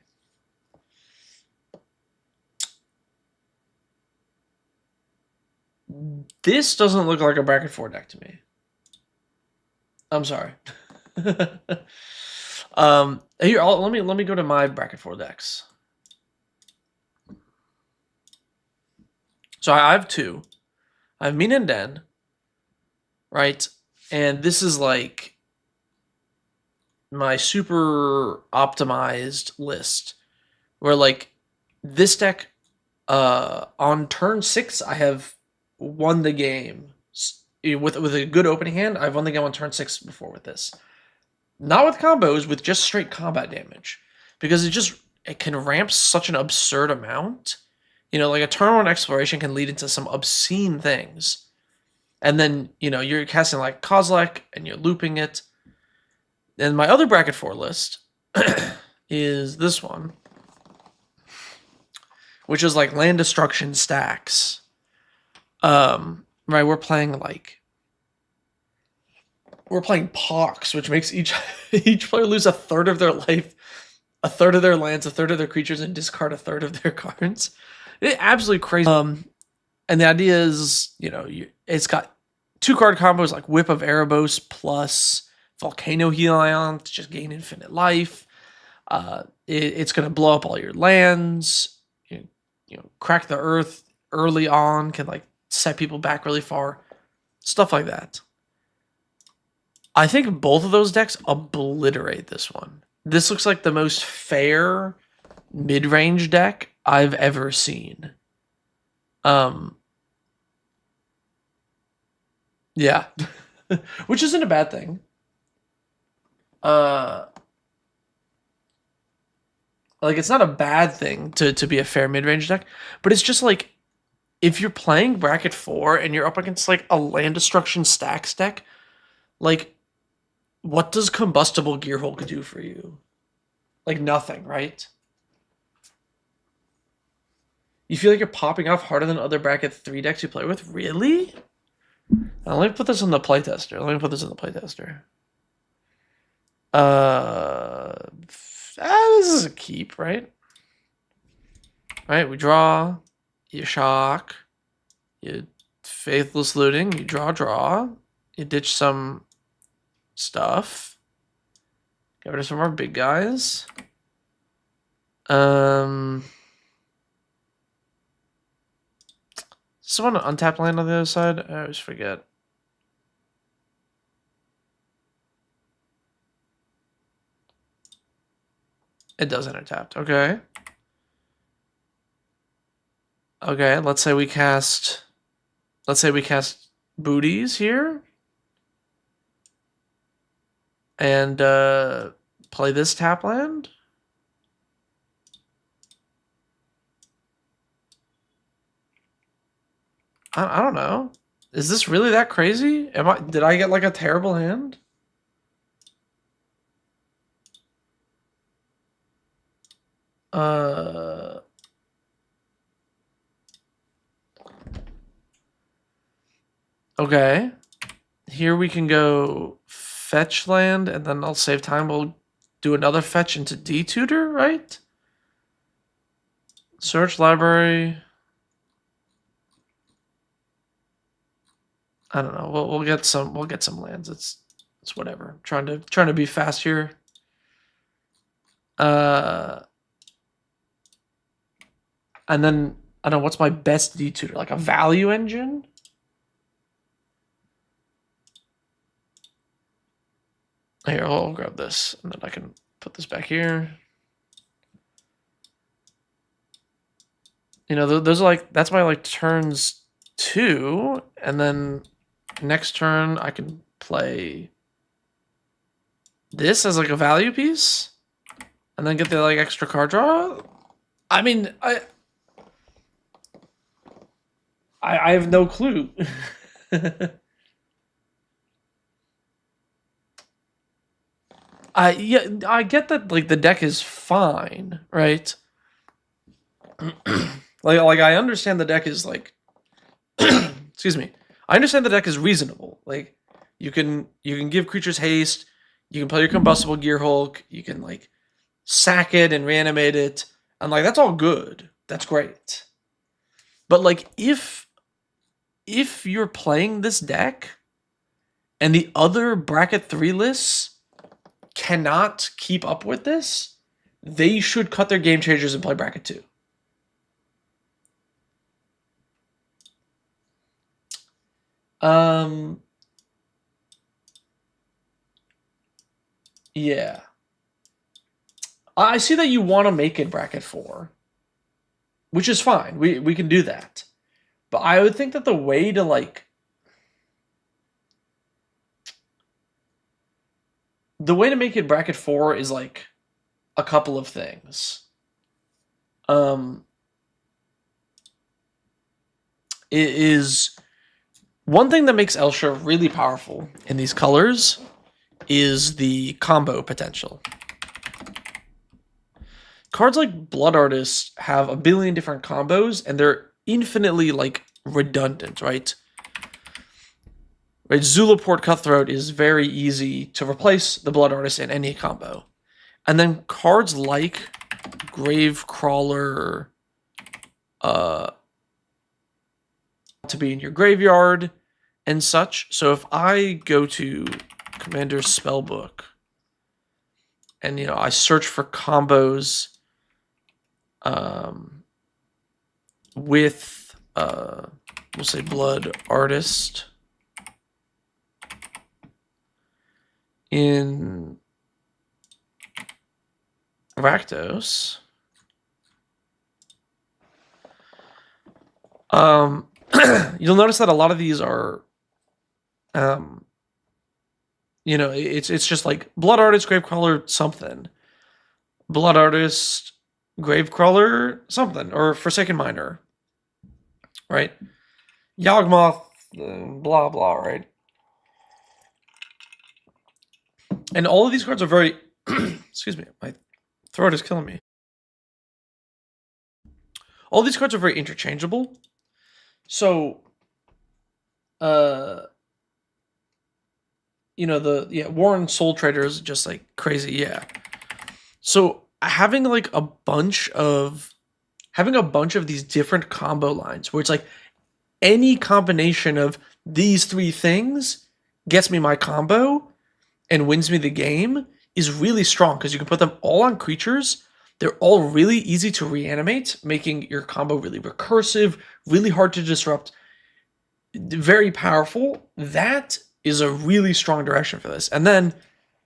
This doesn't look like a bracket 4 deck to me. I'm sorry. Here, let me go to my bracket 4 decks. So I have 2. I have Min and Den, right? And this is like my super optimized list, where like this deck, on turn 6, I have won the game with a good opening hand. I've won the game on turn 6 before with this. Not with combos, with just straight combat damage, because it can ramp such an absurd amount. You know, like a turn 1 exploration can lead into some obscene things. And then, you know, you're casting like Kozilek and you're looping it. And my other bracket 4 list is this one, which is like land destruction stacks. Right, we're playing Pox, which makes each player lose a third of their life, a third of their lands, a third of their creatures, and discard a third of their cards. It's absolutely crazy. And the idea is, you know, it's got 2 card combos like Whip of Erebos plus Volcano Helion to just gain infinite life. It's going to blow up all your lands. You know, crack the earth early on can like set people back really far. Stuff like that. I think both of those decks obliterate this one. This looks like the most fair mid-range deck I've ever seen. Yeah. Which isn't a bad thing. Like, it's not a bad thing to be a fair mid-range deck, but it's just like, if you're playing bracket 4 and you're up against like a land destruction stacks deck, like, what does Combustible Gearhulk do for you? Like, nothing, right? You feel like you're popping off harder than other bracket 3 decks you play with? Really? Now, let me put this in the playtester. This is a keep, right? Right, we draw, you shock, you faithless looting, you draw, you ditch some stuff, get rid of some of our big guys. Someone untapped land on the other side? I always forget. It does enter tapped. Okay. Okay, let's say we cast booties here. And play this tap land. I don't know. Is this really that crazy? Did I get like a terrible hand? Okay. Here we can go fetch land, and then I'll save time. We'll do another fetch into D-Tutor, right? Search library. I don't know. We'll get some lands. It's whatever. Trying to be fast here. And then I don't know what's my best D-Tutor, like a value engine. Here, I'll grab this, and then I can put this back here. You know, those are like, that's my like turns 2, and then next turn I can play this as like a value piece, and then get the like extra card draw. I mean, I have no clue. Yeah, I get that like the deck is fine, right? like I understand the deck is like excuse me. I understand the deck is reasonable. Like you can give creatures haste, you can play your combustible Gear Hulk, you can like sack it and reanimate it, and like that's all good. That's great. But like if you're playing this deck and the other bracket 3 lists cannot keep up with this, they should cut their game changers and play bracket 2. Yeah. I see that you want to make it bracket 4, which is fine. We can do that. But I would think that the way to like make it bracket 4 is like a couple of things. It is one thing that makes Alesha really powerful in these colors is the combo potential. Cards like Blood Artist have a billion different combos, and they're infinitely like redundant, right? Right, Zulaport Cutthroat is very easy to replace the Blood Artist in any combo. And then cards like Gravecrawler to be in your graveyard and such. So if I go to Commander's Spellbook and, you know, I search for combos with, we'll say Blood Artist in Rakdos, you'll notice that a lot of these are, you know, it's just like Blood Artist, Gravecrawler, something. Blood Artist, Gravecrawler, something. Or Forsaken Miner. Right? Yawgmoth, blah, blah, right? And all of these cards are very... excuse me, my throat is killing me. All these cards are very interchangeable. So, you know, Warren Soul Trader is just like crazy, yeah. So having like a bunch of these different combo lines where it's like any combination of these 3 things gets me my combo and wins me the game is really strong because you can put them all on creatures. They're all really easy to reanimate, making your combo really recursive, really hard to disrupt, very powerful. That is a really strong direction for this. And then,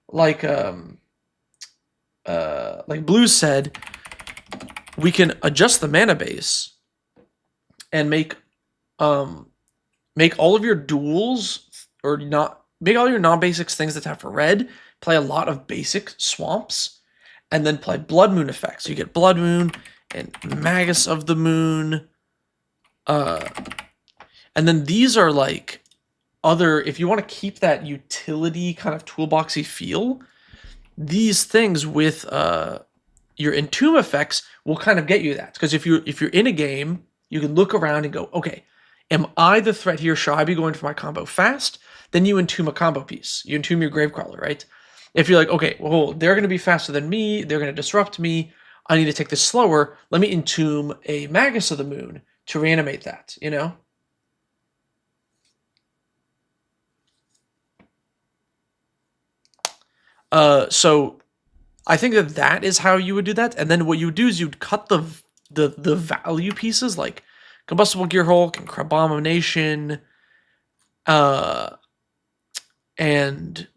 like Blue said, we can adjust the mana base and make all of your duels or not make all your non-basics things that tap for red, play a lot of basic swamps, and then play Blood Moon effects. So you get Blood Moon and Magus of the Moon. And then these are like other, if you want to keep that utility kind of toolboxy feel, these things with your Entomb effects will kind of get you that. Because if you're in a game, you can look around and go, okay, am I the threat here? Should I be going for my combo fast? then you entomb a combo piece. You entomb your Gravecrawler, right? If you're like, okay, well, they're going to be faster than me, they're going to disrupt me, I need to take this slower, let me entomb a Magus of the Moon to reanimate that, you know? So I think that is how you would do that. And then what you would do is you'd cut the value pieces like Combustible Gearhulk and Crabomination, and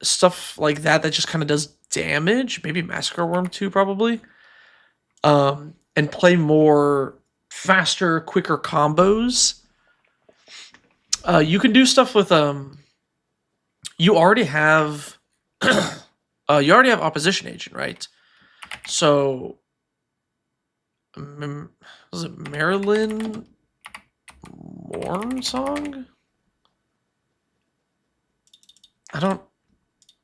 stuff like that just kind of does damage. Maybe Massacre Worm too, probably. And play more faster, quicker combos. You can do stuff with you already have Opposition Agent, right? So was it Marilyn Mornsong? I don't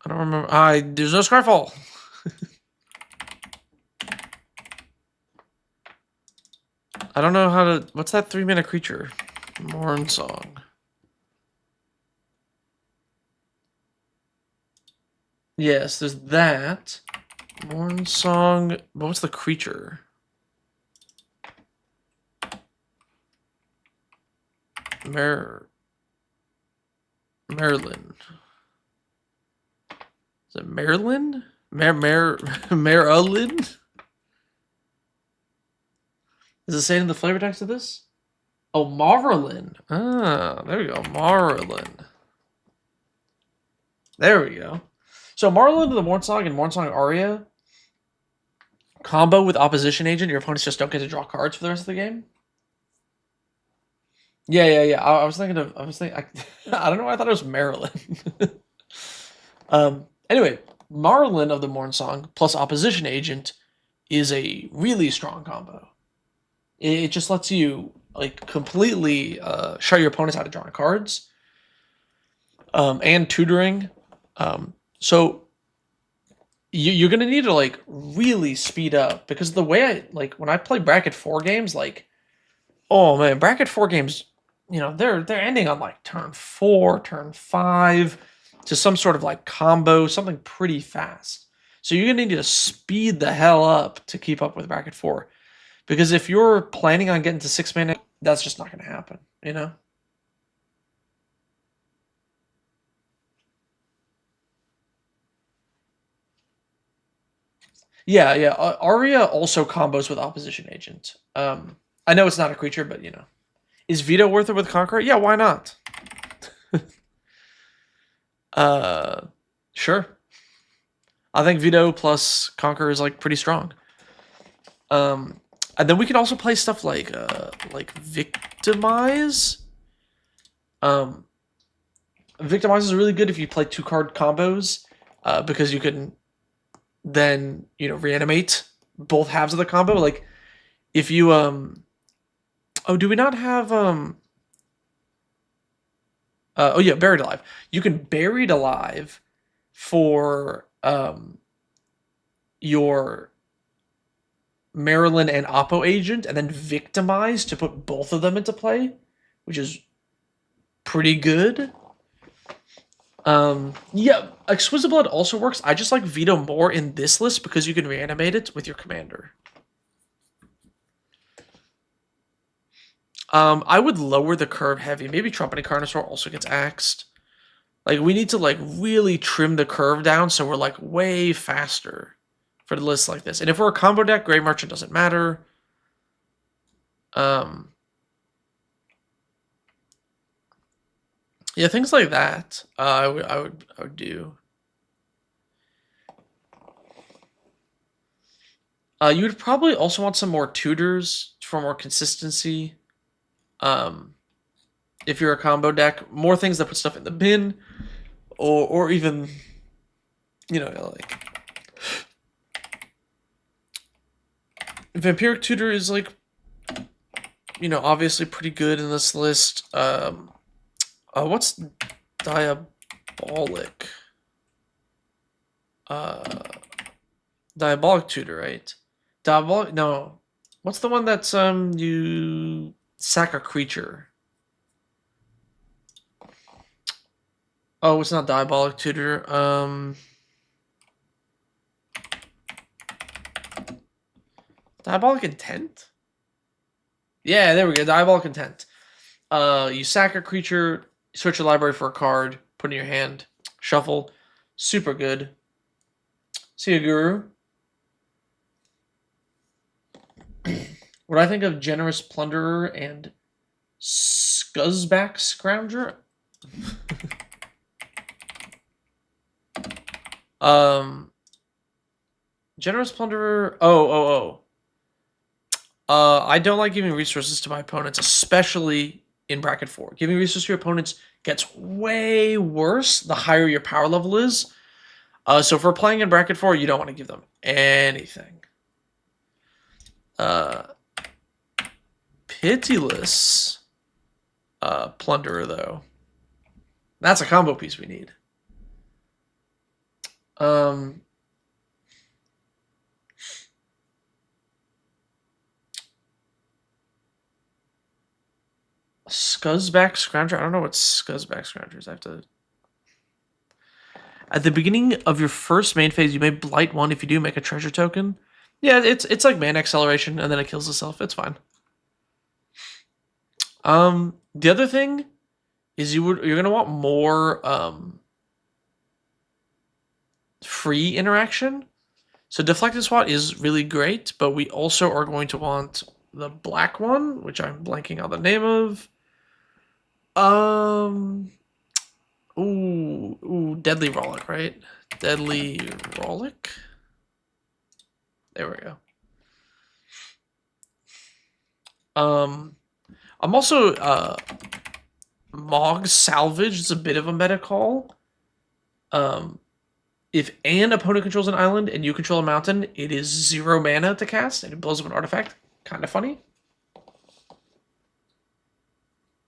remember. There's no Scryfall. I don't know how to. What's that 3-mana creature? Mornsong. Yes, there's that. Mornsong. But what's the creature? Maryland. Is it Maryland? Maryland? Is it saying in the flavor text of this? Oh, Marlin. Ah, there we go. Marlin. There we go. So Marlin to the Mornsong and Mornsong Aria combo with Opposition Agent. Your opponents just don't get to draw cards for the rest of the game. Yeah. I was thinking. I don't know why I thought it was Maryland. Anyway, Marlin of the Mornsong plus Opposition Agent is a really strong combo. It just lets you like completely shut your opponents out of drawing cards, and tutoring. So you're gonna need to like really speed up, because the way when I play bracket 4 games, like, oh man, bracket 4 games, you know, they're ending on like turn 4, turn 5 to some sort of like combo, something pretty fast. So you're gonna need to speed the hell up to keep up with bracket 4. Because if you're planning on getting to 6 mana, that's just not going to happen, you know? Yeah. Aria also combos with Opposition Agent. I know it's not a creature, but, you know. Is Veto worth it with Conqueror? Yeah, why not? Sure. I think Veto plus Conqueror is, like, pretty strong. And then we can also play stuff like Victimize. Victimize is really good if you play 2-card combos, because you can then, you know, reanimate both halves of the combo. Like if you oh, do we not have oh yeah, Buried Alive. You can Buried Alive for your Maryland and Oppo Agent, and then Victimize to put both of them into play, which is pretty good. Yeah, Exquisite Blood also works. I just like Veto more in this list because you can reanimate it with your commander. I would lower the curve heavy. Maybe Trumpeting Carnosaur also gets axed. Like, we need to like really trim the curve down so we're like way faster for the list like this. And if we're a combo deck, Grey Merchant doesn't matter. Yeah, things like that. I would do. You would probably also want some more tutors for more consistency. If you're a combo deck, more things that put stuff in the bin, or even, you know, like Vampiric Tutor is like, you know, obviously pretty good in this list. What's Diabolic? Diabolic Tutor, right? Diabolic, no. What's the one that's you sack a creature? Oh, it's not Diabolic Tutor. Diabolic Intent? Yeah, there we go. Diabolic Intent. You sack a creature, search your library for a card, put it in your hand, shuffle. Super good. See you, Guru. What do I think of Generous Plunderer and Scuzzback Scrounger? Generous Plunderer. I don't like giving resources to my opponents, especially in bracket 4. Giving resources to your opponents gets way worse the higher your power level is. So if we're playing in bracket 4, you don't want to give them anything. Pitiless Plunderer, though. That's a combo piece we need. Scuzzback Scrounger? I don't know what Scuzzback Scrounger is. I have to... At the beginning of your first main phase, you may blight one. If you do, make a treasure token. Yeah, it's like mana acceleration, and then it kills itself. It's fine. The other thing is you're gonna want more free interaction. So Deflected Swat is really great, but we also are going to want the black one, which I'm blanking on the name of. Deadly Rollick, right? Deadly Rollick. There we go. I'm also Mog Salvage is a bit of a meta call. If an opponent controls an island and you control a mountain, it is 0 mana to cast and it blows up an artifact. Kind of funny.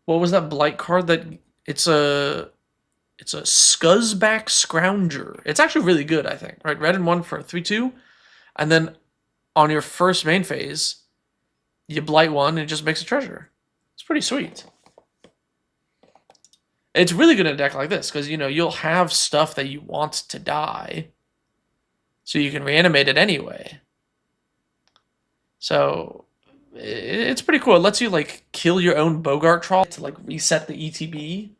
What was that blight card that it's a Scuzzback Scrounger. It's actually really good, I think. Right, red and 1 for 3/2, and then on your first main phase, you blight 1 and it just makes a treasure. It's pretty sweet. It's really good in a deck like this because you'll have stuff that you want to die, so you can reanimate it anyway. So it's pretty cool. It lets you like kill your own Bogart Troll to like reset the ETB.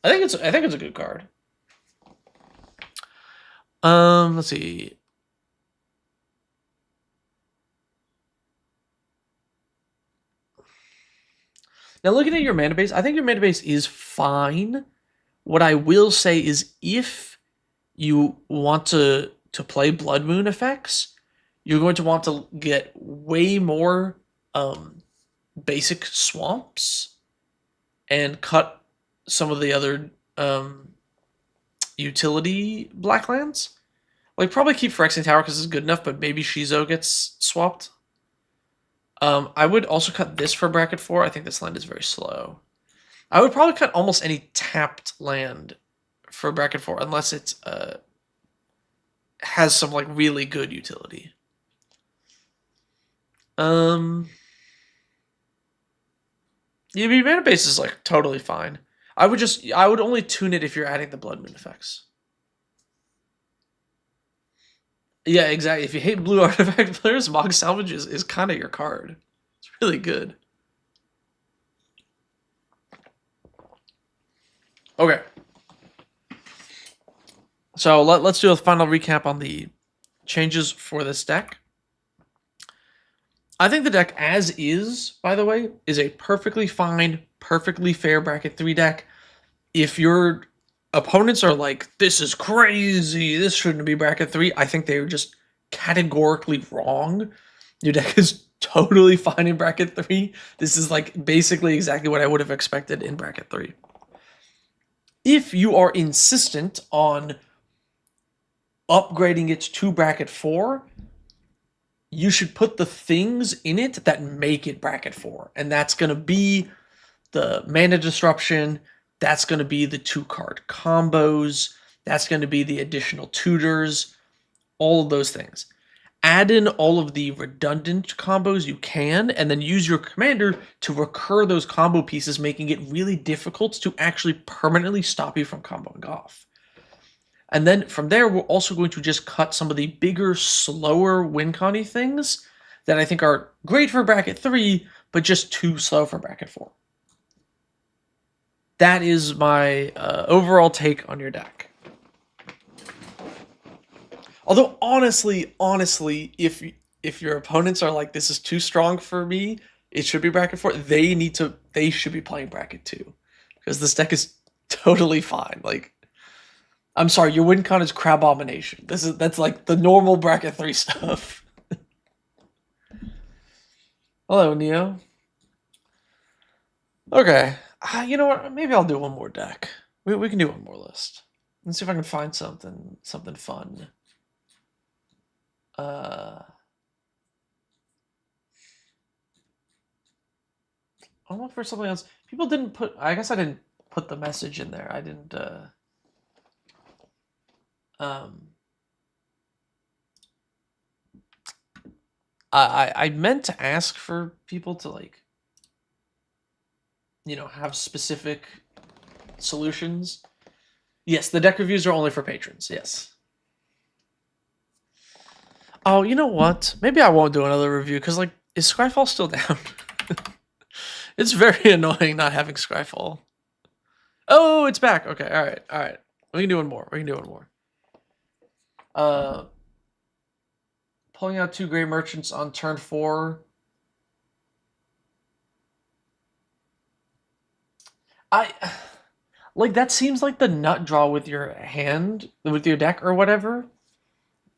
I think it's a good card. Let's see. Now looking at your mana base, I think your mana base is fine. What I will say is if you want to play Blood Moon effects, you're going to want to get way more basic swamps and cut some of the other utility blacklands. Like probably keep Phyrexian Tower because it's good enough, but maybe Shizo gets swapped. I would also cut this for bracket 4. I think this land is very slow. I would probably cut almost any tapped land for bracket 4 unless it has some like really good utility. Yeah, your mana base is like totally fine. I would only tune it if you're adding the Blood Moon effects. Yeah, exactly. If you hate blue artifact players, Mog Salvage is kind of your card. It's really good. Okay. So let's do a final recap on the changes for this deck. I think the deck as is, by the way, is a perfectly fine, perfectly fair bracket 3 deck. If your opponents are like, this is crazy, this shouldn't be bracket 3, I think they're just categorically wrong. Your deck is totally fine in bracket 3. This is like basically exactly what I would have expected in bracket 3. If you are insistent on upgrading it to bracket 4, you should put the things in it that make it bracket 4. And that's going to be the mana disruption. That's going to be the 2-card combos. That's going to be the additional tutors. All of those things. add in all of the redundant combos you can, and then use your commander to recur those combo pieces, making it really difficult to actually permanently stop you from comboing off. And then from there, we're also going to just cut some of the bigger, slower win-conny things that I think are great for bracket 3, but just too slow for bracket 4. That is my overall take on your deck. Although honestly, if your opponents are like, this is too strong for me, it should be bracket 4, they should be playing bracket 2. Because this deck is totally fine. Like, I'm sorry, your win con is Crabomination. That's like the normal bracket 3 stuff. Hello, Neo. Okay. You know what? Maybe I'll do one more deck. We can do one more list. Let's see if I can find something fun. I'll look for something else. People didn't put. I guess I didn't put the message in there. I didn't. I meant to ask for people to, like, you know, have specific solutions. Yes, the deck reviews are only for patrons. Yes. Oh, you know what? Maybe I won't do another review because, like, is Scryfall still down? It's very annoying not having Scryfall. Oh, it's back. Okay, all right. We can do one more. Pulling out 2 Gray Merchants on turn 4. Like, that seems like the nut draw with your hand, with your deck or whatever.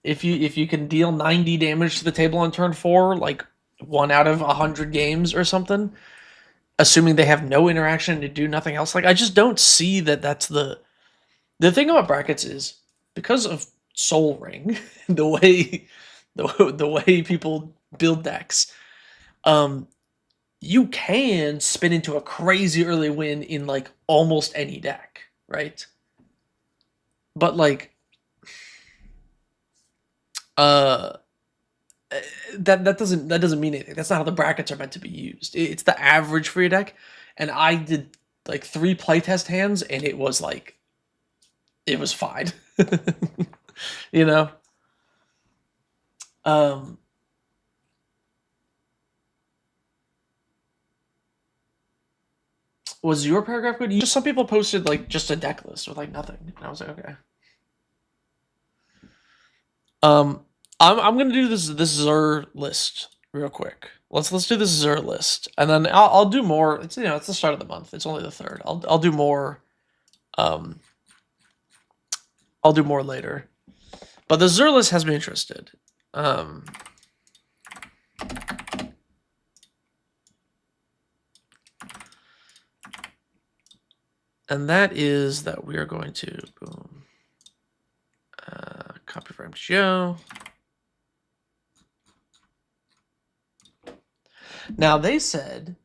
If you can deal 90 damage to the table on turn 4, like 1 out of 100 games or something, assuming they have no interaction to do nothing else. Like, I just don't see that that's the thing about brackets is, because of Soul Ring, the way people build decks, you can spin into a crazy early win in, like, almost any deck, right? But, like, that doesn't mean anything. That's not how the brackets are meant to be used. It's the average for your deck, and I did, like, 3 playtest hands, and it was like, it was fine. You know? Was your paragraph good? Just some people posted, like, just a deck list with, like, nothing, and I was like, okay. I'm gonna do this Xur list real quick. Let's do this Xur list, and then I'll do more. It's, you know, it's the start of the month. It's only the 3rd. I'll do more. I'll do more later. But the Xur list has me interested. And that is that we are going to boom. Copy for MTGO. Now, they said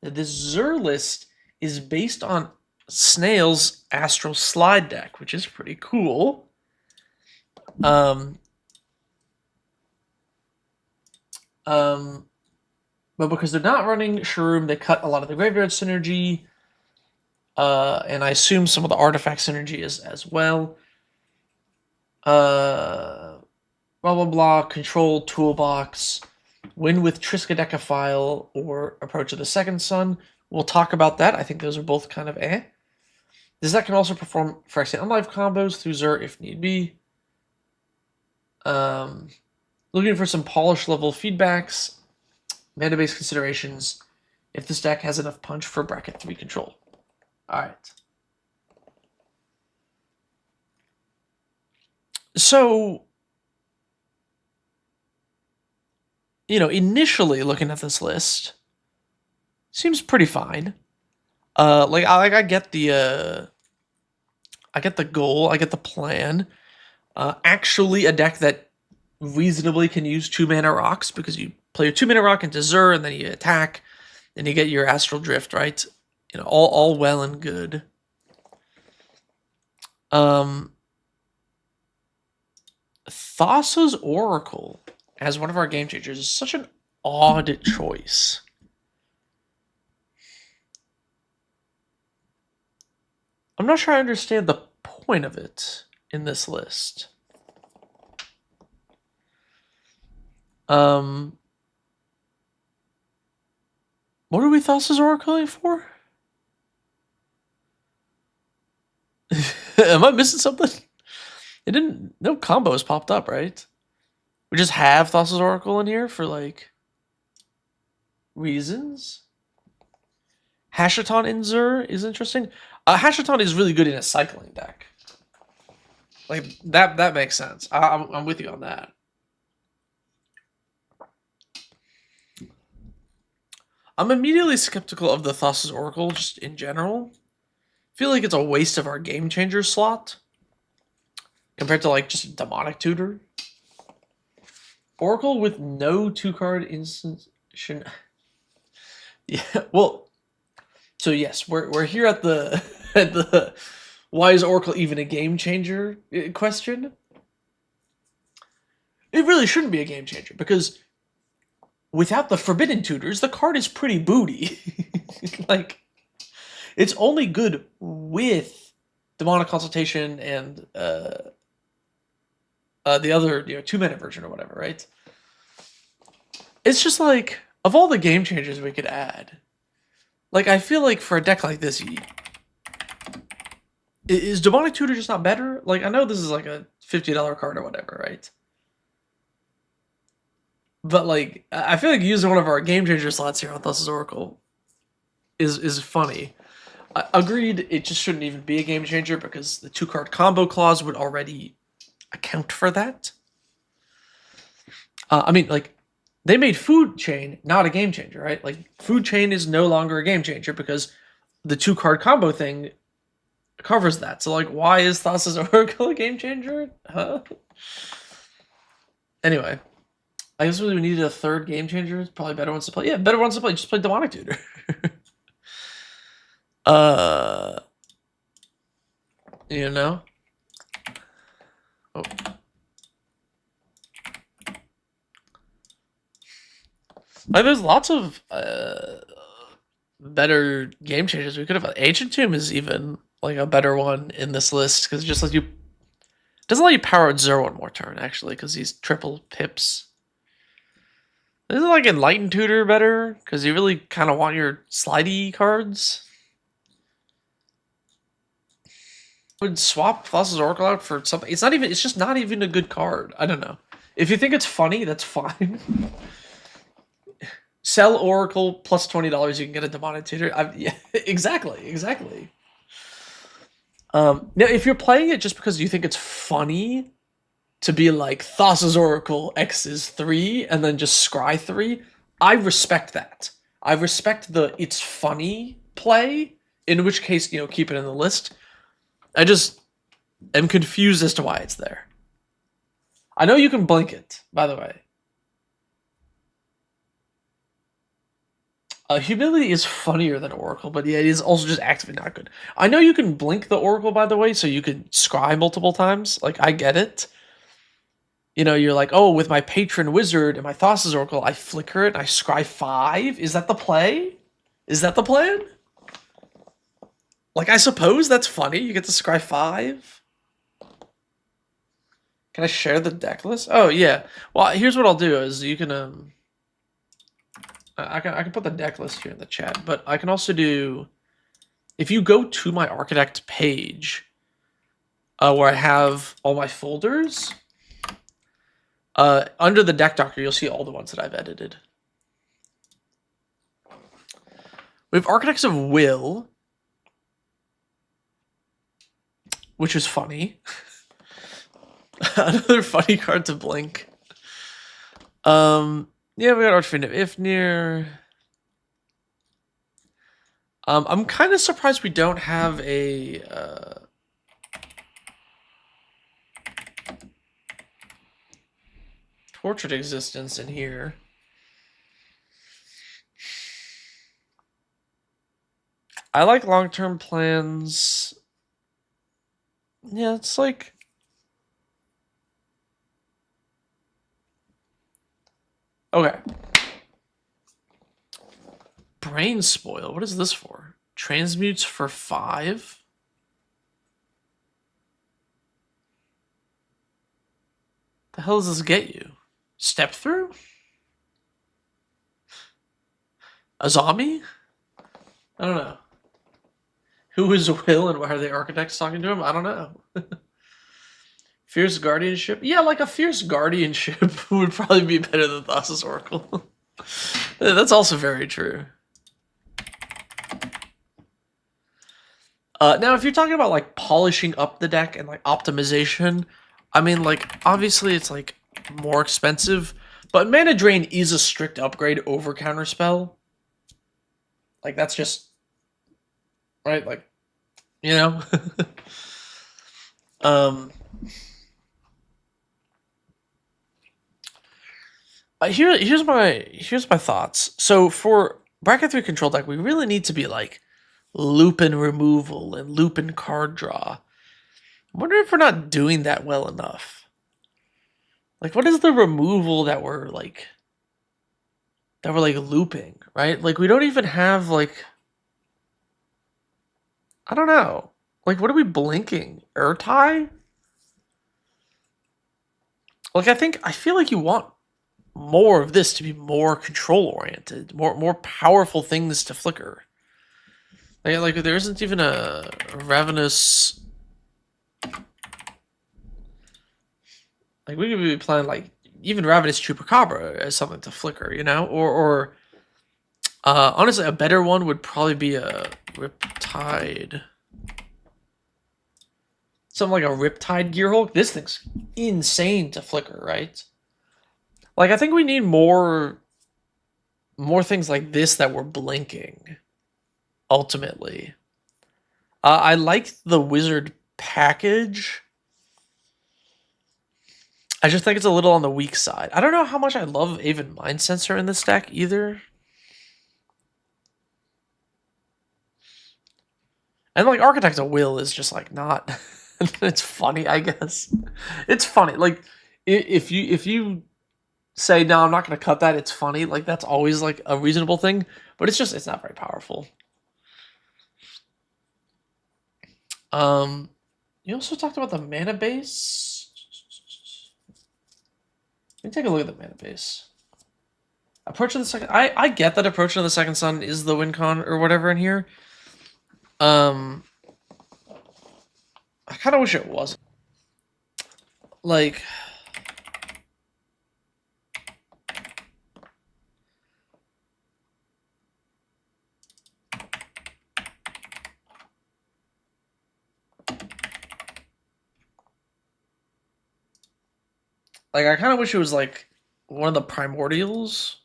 that this Xur list is based on Snail's Astral Slide deck, which is pretty cool. But because they're not running Shroom, they cut a lot of the graveyard synergy, and I assume some of the artifact synergy as well. Blah, blah, blah, control toolbox, win with Triskaidekaphile, or Approach of the Second Sun. We'll talk about that. I think those are both kind of eh. This deck can also perform Phyrexian Unlife combos through Xur if need be. Looking for some polish level feedbacks, mana-based considerations, if this deck has enough punch for bracket 3 control. Alright. So, you know, initially looking at this list, seems pretty fine. I get the goal, I get the plan. Actually, a deck that reasonably can use 2-mana rocks, because you play your 2-mana rock into Xur, and then you attack, and you get your Astral Drift, right? You know, all well and good. Thassa's Oracle. as one of our game changers is such an odd choice. I'm not sure I understand the point of it in this list. What are we Thassa's Oracling for? Am I missing something? It didn't. No combos popped up, right? We just have Thassa's Oracle in here for like reasons. Hashaton Inzur is interesting. Hashaton is really good in a cycling deck. Like that makes sense. I'm with you on that. I'm immediately skeptical of the Thassa's Oracle just in general. I feel like it's a waste of our game changer slot compared to like just demonic tutor. Oracle with no 2-card instance. Yeah, well, so yes, we're here at the at the why is Oracle even a game changer question. It really shouldn't be a game changer because without the forbidden tutors, the card is pretty booty. Like, it's only good with demonic consultation and the other 2-mana version or whatever, right? It's just like, of all the game changers we could add, like, I feel like for a deck like this, is demonic tutor just not better? Like, I know this is like a $50 card or whatever, right? But like, I feel like using one of our game changer slots here on Thassa's Oracle is funny. Agreed, it just shouldn't even be a game changer because the 2-card combo clause would already account for that. I mean, like, they made Food Chain not a game changer, right? Like, Food Chain is no longer a game changer because the 2-card combo thing covers that. So, like, why is Thassa's Oracle a game changer? Huh? Anyway, I guess we needed a third game changer. It's probably better ones to play. Yeah, better ones to play. Just play Demonic Tutor. You know? Oh. Like, there's lots of better game changers we could have. Ancient Tomb is even like a better one in this list because it just lets you doesn't let you power out 0 one more turn actually because he's triple pips. Isn't like Enlightened Tutor better because you really kind of want your slidey cards? I would swap Thassa's Oracle out for something. It's not even. It's just not even a good card. I don't know. If you think it's funny, that's fine. Sell Oracle plus $20. You can get a Demonic Tutor. Yeah, exactly. Now, if you're playing it just because you think it's funny to be like Thassa's Oracle X is 3 and then just scry 3, I respect that. I respect the it's funny play. In which case, keep it in the list. I just am confused as to why it's there. I know you can blink it, by the way. Humility is funnier than Oracle, but yeah, it is also just actively not good. I know you can blink the Oracle, by the way, so you can scry multiple times. Like, I get it. You're like, oh, with my Patron Wizard and my Thassa's Oracle, I flicker it and I scry 5. Is that the play? Is that the plan? Like, I suppose that's funny. You get to scry 5. Can I share the deck list? Oh, yeah. Well, here's what I'll do is you can, I can put the deck list here in the chat, but I can also do, if you go to my Architect page, where I have all my folders, under the Deck Doctor, you'll see all the ones that I've edited. We have Architects of Will, which is funny. Another funny card to blink. Yeah, we got Archfiend of Ifnir. I'm kind of surprised we don't have a Tortured Existence in here. I like long-term plans. Yeah, it's like Okay. Brain spoil. What is this for? Transmutes for 5. The hell does this get you? Step through? A zombie? I don't know. Who is Will and why are the architects talking to him? I don't know. Fierce guardianship? Yeah, like a fierce guardianship would probably be better than Thassa's Oracle. That's also very true. Now, if you're talking about like polishing up the deck and like optimization, I mean, like obviously it's like more expensive, but Mana Drain is a strict upgrade over Counterspell. Like that's just right, like you know. Here's my thoughts. So for bracket 3 control deck, we really need to be like Lupin removal and Lupin card draw. I wonder if we're not doing that well enough. Like, what is the removal that we're like looping, right? Like, we don't even have like, I don't know. Like, what are we blinking? Urtai? Like, I feel like you want more of this to be more control oriented, more powerful things to flicker. Like there isn't even a ravenous. Like we could be playing like even ravenous chupacabra as something to flicker, you know, or honestly a better one would probably be a Riptide. Something like a Riptide Gearhulk. This thing's insane to flicker, right? Like I think we need more things like this that we're blinking. Ultimately, I like the wizard package. I just think it's a little on the weak side. I don't know how much I love Aven Mind Sensor in this deck either. And like Architect of Will is just like not. It's funny, I guess. It's funny. Like if you say no, I'm not going to cut that. It's funny. Like that's always like a reasonable thing, but it's not very powerful. You also talked about the mana base. Let me take a look at the mana base. Approach of the second. I get that Approach of the Second Sun is the win con or whatever in here. I kind of wish it wasn't. Like. Like, I kind of wish it was, like, one of the primordials.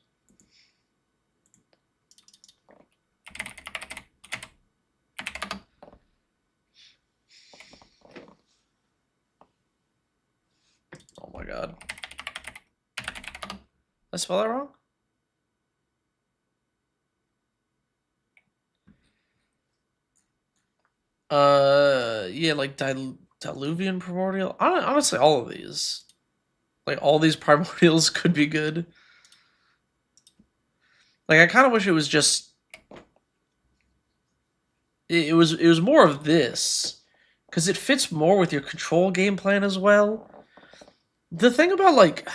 Oh my god. Did I spell that wrong? Yeah, like, Diluvian primordial? Honestly, all of these. Like, all these primordials could be good. Like, I kind of wish it was just... It was more of this. Because it fits more with your control game plan as well. The thing about, like...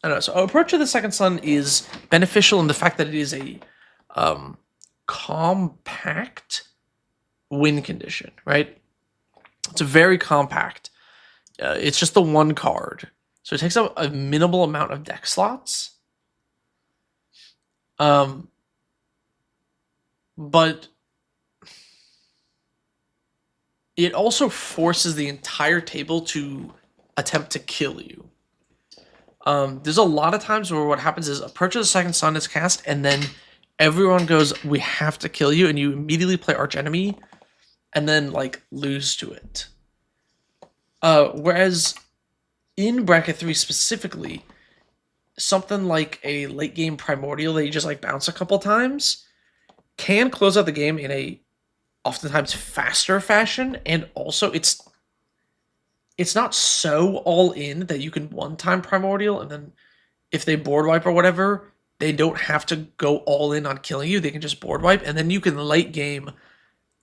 I don't know. So, Approach of the Second Sun is beneficial in the fact that it is a compact win condition, right? It's a very compact. It's just the one card. So it takes up a minimal amount of deck slots. But it also forces the entire table to attempt to kill you. There's a lot of times where what happens is Approach of the Second Sun is cast, and then everyone goes, we have to kill you, and you immediately play Archenemy, and then, like, lose to it. Whereas... in bracket 3 specifically, something like a late game primordial that you just like bounce a couple times can close out the game in a oftentimes faster fashion, and also it's not so all in that you can one time primordial and then if they board wipe or whatever, they don't have to go all in on killing you. They can just board wipe, and then you can late game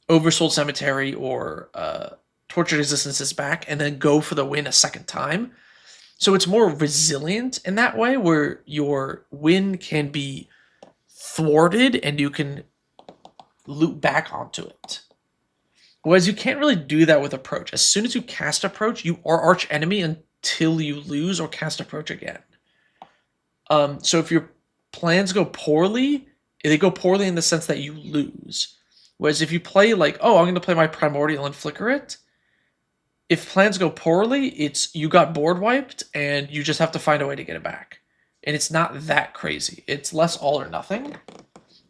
Oversold Cemetery or Tortured Existences back, and then go for the win a second time. So it's more resilient in that way, where your win can be thwarted and you can loop back onto it. Whereas you can't really do that with Approach. As soon as you cast Approach, you are arch enemy until you lose or cast Approach again. So if your plans go poorly, they go poorly in the sense that you lose. Whereas if you play like, oh, I'm going to play my Primordial and flicker it, if plans go poorly, it's you got board wiped and you just have to find a way to get it back. And it's not that crazy. It's less all or nothing.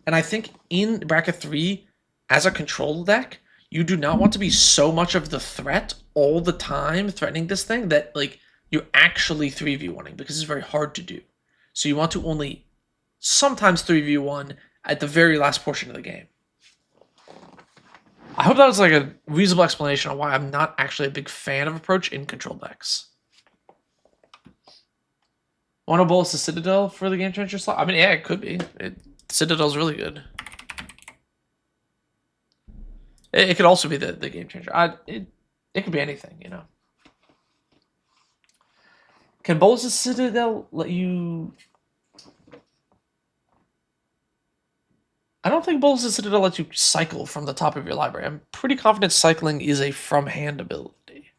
And I think in bracket 3, as a control deck, you do not want to be so much of the threat all the time threatening this thing that like you're actually 3v1ing, because it's very hard to do. So you want to only sometimes 3v1 at the very last portion of the game. I hope that was like a reasonable explanation on why I'm not actually a big fan of Approach in control decks. Want to bolus the Citadel for the Game Changer slot? I mean, yeah, it could be. Citadel's really good. It could also be the Game Changer. It could be anything, you know. Can bolus the Citadel let you... I don't think Bolus' Citadel lets you cycle from the top of your library. I'm pretty confident cycling is a from-hand ability.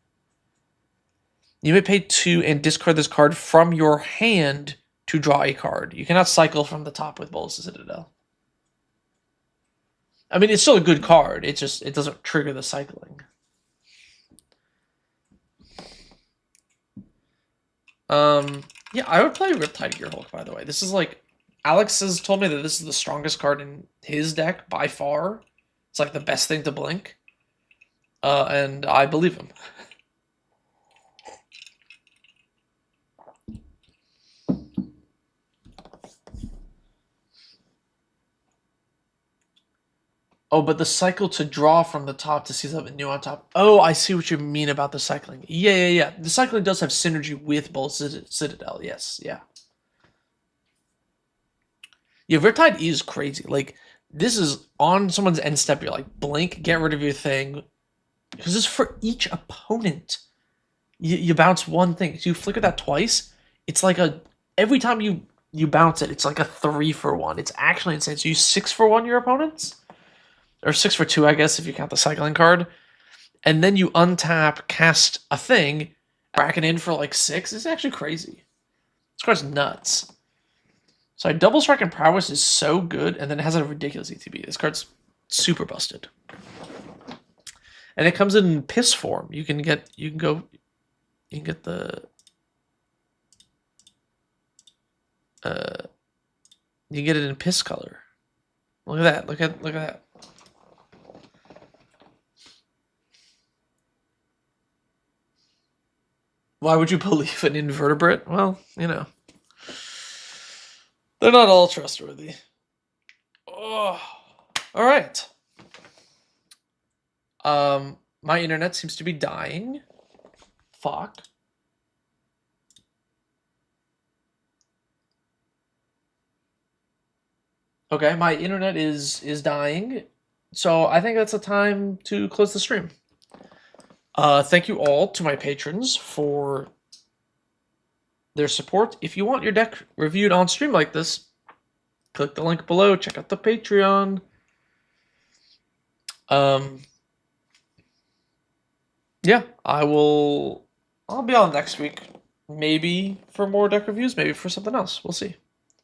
You may pay 2 and discard this card from your hand to draw a card. You cannot cycle from the top with Bolus' Citadel. I mean, it's still a good card. It doesn't trigger the cycling. Yeah, I would play Riptide Gearhulk, by the way. This is like... Alex has told me that this is the strongest card in his deck by far. It's like the best thing to blink. And I believe him. Oh, but the cycle to draw from the top to see something new on top. Oh, I see what you mean about the cycling. Yeah. The cycling does have synergy with both Citadel. Yes, yeah. Yeah, Riptide is crazy. Like, this is on someone's end step. You're like, blink, get rid of your thing. Because it's for each opponent. You bounce one thing. So you flicker that twice. It's like every time you bounce it, it's like a 3-for-1. It's actually insane. So you 6-for-1 your opponents? Or 6-for-2, I guess, if you count the cycling card. And then you untap, cast a thing, bracket in for like 6. It's actually crazy. This card's nuts. So Double Strike and Prowess is so good, and then it has a ridiculous ETB. This card's super busted. And it comes in piss form. You can get the you can get it in piss color. Look at that. Look at that. Why would you believe an invertebrate? Well, you know. They're not all trustworthy. Oh, all right. My internet seems to be dying. Fuck. Okay, my internet is dying. So I think that's a time to close the stream. Thank you all to my patrons for their support. If you want your deck reviewed on stream like this, click the link below. Check out the Patreon. Yeah, I'll be on next week. Maybe for more deck reviews, maybe for something else. We'll see.